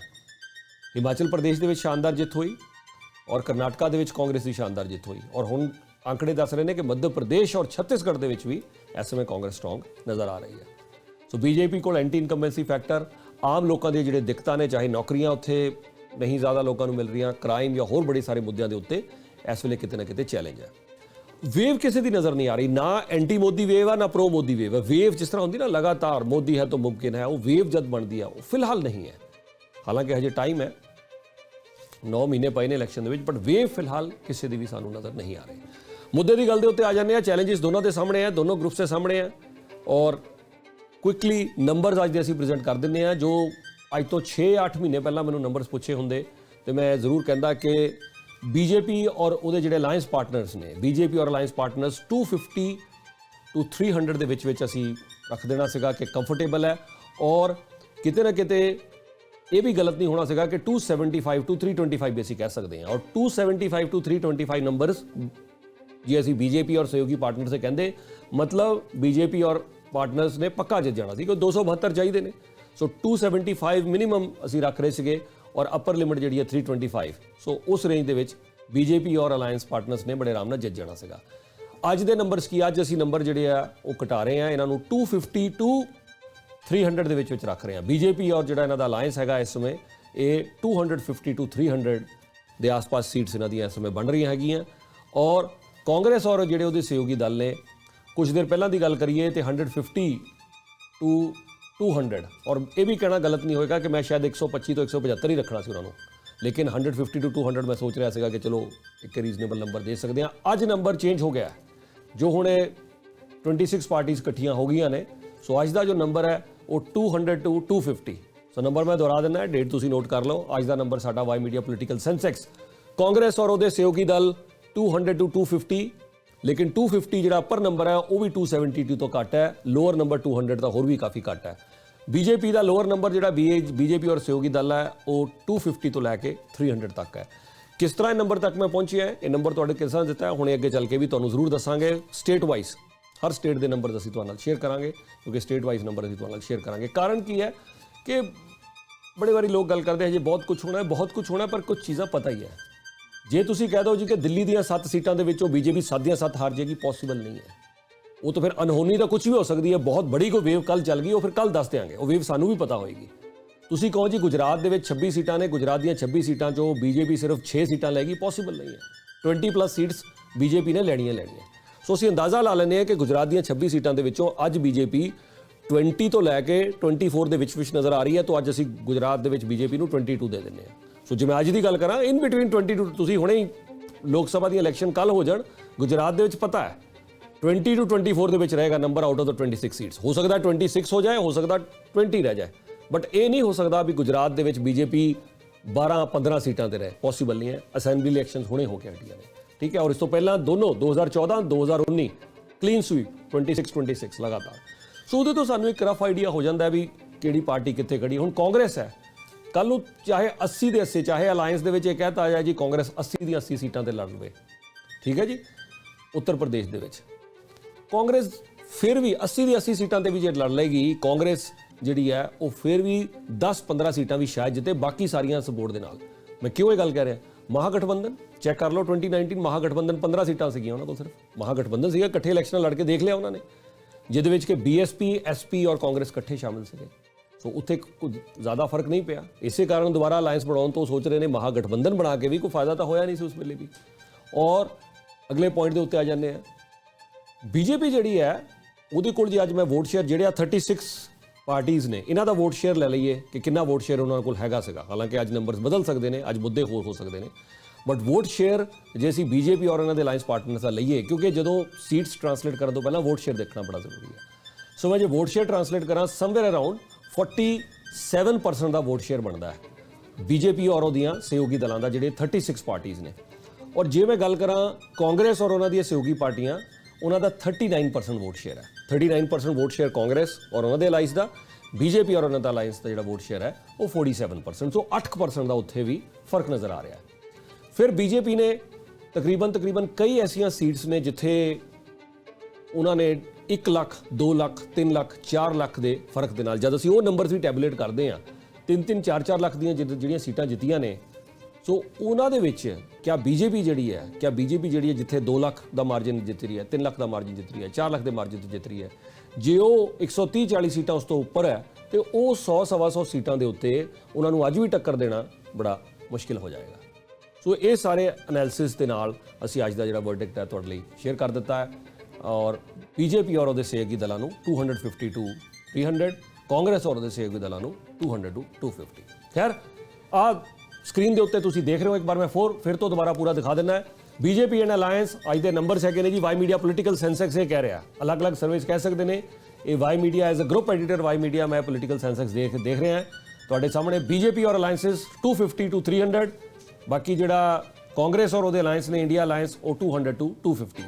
ਹਿਮਾਚਲ ਪ੍ਰਦੇਸ਼ ਦੇ ਵਿੱਚ ਸ਼ਾਨਦਾਰ ਜਿੱਤ ਹੋਈ, ਔਰ ਕਰਨਾਟਕਾ ਦੇ ਵਿੱਚ ਕਾਂਗਰਸ ਦੀ ਸ਼ਾਨਦਾਰ ਜਿੱਤ ਹੋਈ, ਔਰ ਹੁਣ ਅੰਕੜੇ ਦੱਸ ਰਹੇ ਨੇ ਕਿ ਮੱਧ ਪ੍ਰਦੇਸ਼ ਔਰ ਛੱਤੀਸਗੜ੍ਹ ਦੇ ਵਿੱਚ ਵੀ ਇਸ ਸਮੇਂ ਕਾਂਗਰਸ ਸਟਰੋਂਗ ਨਜ਼ਰ ਆ ਰਹੀ ਹੈ। ਸੋ BJP ਕੋਲ ਐਂਟੀ ਇਨਕੰਬੈਂਸੀ ਫੈਕਟਰ, ਆਮ ਲੋਕਾਂ ਦੇ ਜਿਹੜੇ ਦਿੱਕਤਾਂ ਨੇ, ਚਾਹੇ ਨੌਕਰੀਆਂ ਉੱਥੇ नहीं ज़्यादा लोगों को मिल रही, क्राइम या होर बड़े सारे मुद्दों के उत्ते इस वेले किते ना किते चैलेंज है। वेव किसी की नज़र नहीं आ रही, ना एंटी मोदी वेव है ना प्रो मोदी वेव है। वेव जिस तरह होंगी ना लगातार मोदी है तो मुमकिन है, वो वेव जब बनती है वो फिलहाल नहीं है। हालांकि हजे टाइम है, 9 महीने पे ने इलैक्शन के, बट वेव फिलहाल किसी की भी सानू नज़र नहीं आ रही। मुद्दे की गल के उत्ते आ जाने, चैलेंजिस दोनों के सामने हैं, दोनों ग्रुप्स के सामने हैं और क्विकली नंबरस अज असीं प्रेजेंट कर देंगे हैं। जो अज तो 6-8 महीने पहला मैंने नंबरस पूछे होंगे तो मैं जरूर कहता कि बीजेपी और वो जिहड़े अलायंस पार्टनर्स ने, बीजेपी और अलायंस पार्टनर्स 250 to 300 के विच असीं रख देना सीगा कि कंफर्टेबल है। और किते ना किते ये भी गलत नहीं होना सीगा कि 275 to 325 भी असीं कह सकते हैं। और 275 to 325 नंबरस जी असीं बीजेपी और सहयोगी पार्टनर से कहते, मतलब बीजेपी और पार्टनर्स ने पक्का जित जाना सी, कोई 272 चाहिए ने। सो 275 मिनीमम असीं रख रहे सीगे और अपर लिमिट जी है 325। सो उस रेंज के बीजेपी और अलायंस पार्टनर्स ने बड़े आराम नाल जित जाना सीगा। अज के नंबरस की, अज असीं नंबर जिहड़े आ वो घटा रहे हैं, इन्हों 250 to 300 के विच रख रहे हैं। बीजेपी और जिहड़ा इन्हां दा अलायंस हैगा इस समय ये 250 to 300 के आस पास सीट्स इन्हां दियां इस समय बन रही हैगियां। और कांग्रेस और जिहड़े उहदे सहयोगी दल ने, कुछ देर पहलां दी गल करिए तो 150 to 200, और ये भी कहना गलत नहीं होएगा कि मैं शायद 125 तो 175 ही रखना सी उन्होंने, लेकिन 150 to 200 मैं सोच रहा सीगा कि चलो एक रीजनेबल नंबर दे सकते हैं। अज नंबर चेंज हो गया है, जो हुणे 26 पार्टीज इकट्ठियां हो गई ने। सो अज का जो नंबर है वो 200 to 250। सो नंबर मैं दोहरा देना, डेट तुसीं नोट कर लो। अज का नंबर साडा वाई मीडिया पोलीटिकल सेंसैक्स कांग्रेस और उहदे सहयोगी दल 200 to 250, लेकिन 250 जिहड़ा अपर नंबर है वो भी 272 तो घट है, लोअर नंबर 200 का होर भी काफ़ी घट है। बीजेपी का लोअर नंबर जिहड़ा बीजेपी और सहयोगी दल है वो 250 तो लैके 300 तक है। किस तरह नंबर तक मैं पहुंचिया है, ये नंबर तुहाडे किस तरह दिता है, हुणे अगे चल के भी तुहानूं जरूर दसांगे। स्टेट वाइज हर स्टेट के नंबर असीं तुहाडे नाल शेयर करांगे, क्योंकि स्टेट वाइज नंबर असीं तुहाडे नाल शेयर करांगे। कारण की है कि बड़े बारी लोग गल करते हैं जी बहुत कुछ होना है, बहुत कुछ होना है, पर कुछ चीज़ां पता ही है। जे तुसीं कह दो जी कि दिल्ली ਦੀਆਂ 7 सीटां ਦੇ ਵਿੱਚੋਂ बीजेपी 7 ਦੀਆਂ 7 हार जाएगी, पॉसिबल नहीं है। वो तो फिर अनहोनी तो कुछ भी हो सकती है, बहुत बड़ी कोई वेव कल चल गई, वो फिर कल दस देंगे, वो वेव सानू भी पता होएगी। तुसीं कहो जी गुजरात ਦੇ ਵਿੱਚ 26 सीटां ने, गुजरात ਦੀਆਂ 26 सीटां चों बीजेपी सिर्फ 6 सीटां लेगी, पॉसिबल नहीं है। 20+ सीट्स बीजेपी ने लैणियां सो असीं अंदाज़ा ला लैंदे हैं कि गुजरात ਦੀਆਂ 26 सीटां ਦੇ ਵਿੱਚੋਂ ਅੱਜ बीजेपी 20 तो लैके 24 ਦੇ ਵਿੱਚ नज़र आ रही है। तो ਅੱਜ ਅਸੀਂ गुजरात ਦੇ ਵਿੱਚ बीजेपी ਨੂੰ 22 ਦੇ ਦਿੰਦੇ ਹਾਂ। सो जिवें अज की गल करा, इन बिटवीन 22 तुसीं हुणे ही लोक सभा दी इलैक्शन कल हो जाण, गुजरात दे विच पता है 20 to 24 दे विच रहेगा number out of the 26 seats. हो सकता है 26 हो जाए, हो सकता 20 रह जाए, बट ये नहीं हो सकता भी गुजरात दे विच बीजेपी 12-15 सीटां ते रहे, पॉसिबल नहीं है। असैंबली इलैक्शन हुणे हो के हटियां ने, ठीक है। और इस तो पहला दोनों 2014-2019 क्लीन स्वीप 26 लगातार। सो उहदे तो सानूं एक रफ आइडिया हो जाता है भी किहड़ी पार्टी कित्थे खड़ी। हुण कांग्रेस है, कल नूं चाहे 80 ਦੇ 80, चाहे अलायंस दे विच कहता आ जाए जी कांग्रेस 80 दी 80 सीटां ते लड़ लवे, ठीक है जी। उत्तर प्रदेश दे विच कांग्रेस फिर भी 80 दी 80 सीटां ते भी जे लड़ लेगी, कांग्रेस जिहड़ी है वो फिर भी 10-15 सीटां भी शायद जिते, बाकी सारियां सपोर्ट दे नाल। मैं क्यों ये गल कह रहा, महागठबंधन चैक कर लो, 2019 महागठबंधन 15 सीटां सीगियां उन्हां कोल, सिर्फ महागठबंधन सीगा, इकट्ठे इलैक्शन लड़ के देख लिया उन्होंने, जिहदे विच कि BSP SP और कांग्रेस इकट्ठे शामिल सीगे। सो उत्थे कुछ ज़्यादा फर्क नहीं पिया, इसे कारण दोबारा अलायंस बनाने तो सोच रहे हैं, महागठबंधन बना के भी कोई फायदा तो होया नहीं सी उस वेले भी। और अगले पॉइंट के उत्ते आ जाने हैं, बीजेपी जिहड़ी है उहदे कोल जी अज मैं वोट शेयर जिहड़े 36 पार्टीज़ ने, इन्हां दा वोट शेयर ले लईए कि कितना वोट शेयर उन्हां कोल हैगा सीगा। हालांकि अज नंबर बदल सकते हैं, अज मुद्दे होर हो सकते हैं, बट वोट शेयर जे असीं बीजेपी और इन्हां दे अलायंस पार्टनर्स दा लईए, क्योंकि जदों सीट्स ट्रांसलेट करन तो पहला वोट शेयर देखना बड़ा जरूरी है। सो मैं जो वोट शेयर ट्रांसलेट करा, समवेयर अराउंड 47% का वोट शेयर बनता है बीजेपी और उहदियां सहयोगी दलों का, जिहड़े 36 पार्टीज़ ने। और जे मैं गल करा कांग्रेस और उन्हां दी सहयोगी पार्टियां, उन्हां दा 39% वोट शेयर है। 39% वोट शेयर कांग्रेस और उन्हां दे अलायंस का, बीजेपी और उन्हां दा अलायंस का जिहड़ा वोट शेयर है वो 47%। सो 8% का उत्थे भी फर्क नज़र आ रहा है। फिर बीजेपी ने तकरीबन कई ऐसियां सीट्स ने जिथे उन्होंने 1 ਲੱਖ 2 ਲੱਖ 3 ਲੱਖ 4 ਲੱਖ के फर्क के नाल जब असीं वो नंबर भी टैबलेट करते हैं, 3-3 4-4 ਲੱਖ ਦੀਆਂ ਜਿਹੜੀਆਂ सीटां जित्तियां ने, सो उन्हां दे विच क्या बीजेपी जिहड़ी है, क्या बीजेपी जिहड़ी है जिथे 2 ਲੱਖ का मार्जिन जित रही है, 3 ਲੱਖ का मार्जिन जित रही है, 4 ਲੱਖ के मार्जिन तो जित रही है, जे वो 130-40 सीटां उस तो उपर है तो वो 100-125 सीटां के उत्ते उन्होंने अज भी टक्कर देना बड़ा ਮੁਸ਼ਕਿਲ ਹੋ ਜਾਏਗਾ। ਸੋ ਇਹ ਸਾਰੇ ਐਨਾਲਿਸਿਸ ਦੇ ਨਾਲ ਅਸੀਂ ਅੱਜ ਦਾ ਜਿਹੜਾ ਵਰਡਿਕਟ ਹੈ ਤੁਹਾਡੇ ਲਈ ਸ਼ੇਅਰ ਕਰ ਦਿੱਤਾ ਹੈ। ਔਰ ਬੀਜੇਪੀ ਔਰ ਉਹਦੇ ਸਹਿਯੋਗੀ ਦਲਾਂ ਨੂੰ 250 to 300, ਕਾਂਗਰਸ ਔਰ ਉਹਦੇ ਸਹਿਯੋਗੀ ਦਲਾਂ ਨੂੰ 200 to 250। ਖੈਰ ਆ ਸਕਰੀਨ ਦੇ ਉੱਤੇ ਤੁਸੀਂ ਦੇਖ ਰਹੇ ਹੋ, ਇੱਕ ਵਾਰ ਮੈਂ ਫਿਰ ਤੋਂ ਦੁਬਾਰਾ ਪੂਰਾ ਦਿਖਾ ਦਿੰਦਾ ਹੈ। ਬੀਜੇਪੀ ਐਂਡ ਅਲਾਇੰਸ ਅੱਜ ਦੇ ਨੰਬਰਸ ਹੈਗੇ ਨੇ ਜੀ। ਵਾਈ ਮੀਡੀਆ ਪੋਲੀਟੀਕਲ ਸੈਂਸੈਕਸ ਇਹ ਕਹਿ ਰਿਹਾ, ਅਲੱਗ-ਅਲੱਗ ਸਰਵੇਸ ਕਹਿ ਸਕਦੇ ਨੇ। ਇਹ Y media as a group editor Y media ਮੈਂ ਪੋਲੀਟੀਕਲ ਸੈਂਸੈਕਸ ਦੇਖ ਰਿਹਾ ਤੁਹਾਡੇ ਸਾਹਮਣੇ। ਬੀਜੇਪੀ ਔਰ ਅਲਾਇੰਸਿਸ 250 to 300, ਬਾਕੀ ਜਿਹੜਾ ਕਾਂਗਰਸ ਔਰ ਉਹਦੇ ਅਲਾਇੰਸ ਨੇ ਇੰਡੀਆ ਅਲਾਇੰਸ ਉਹ 200 to 250।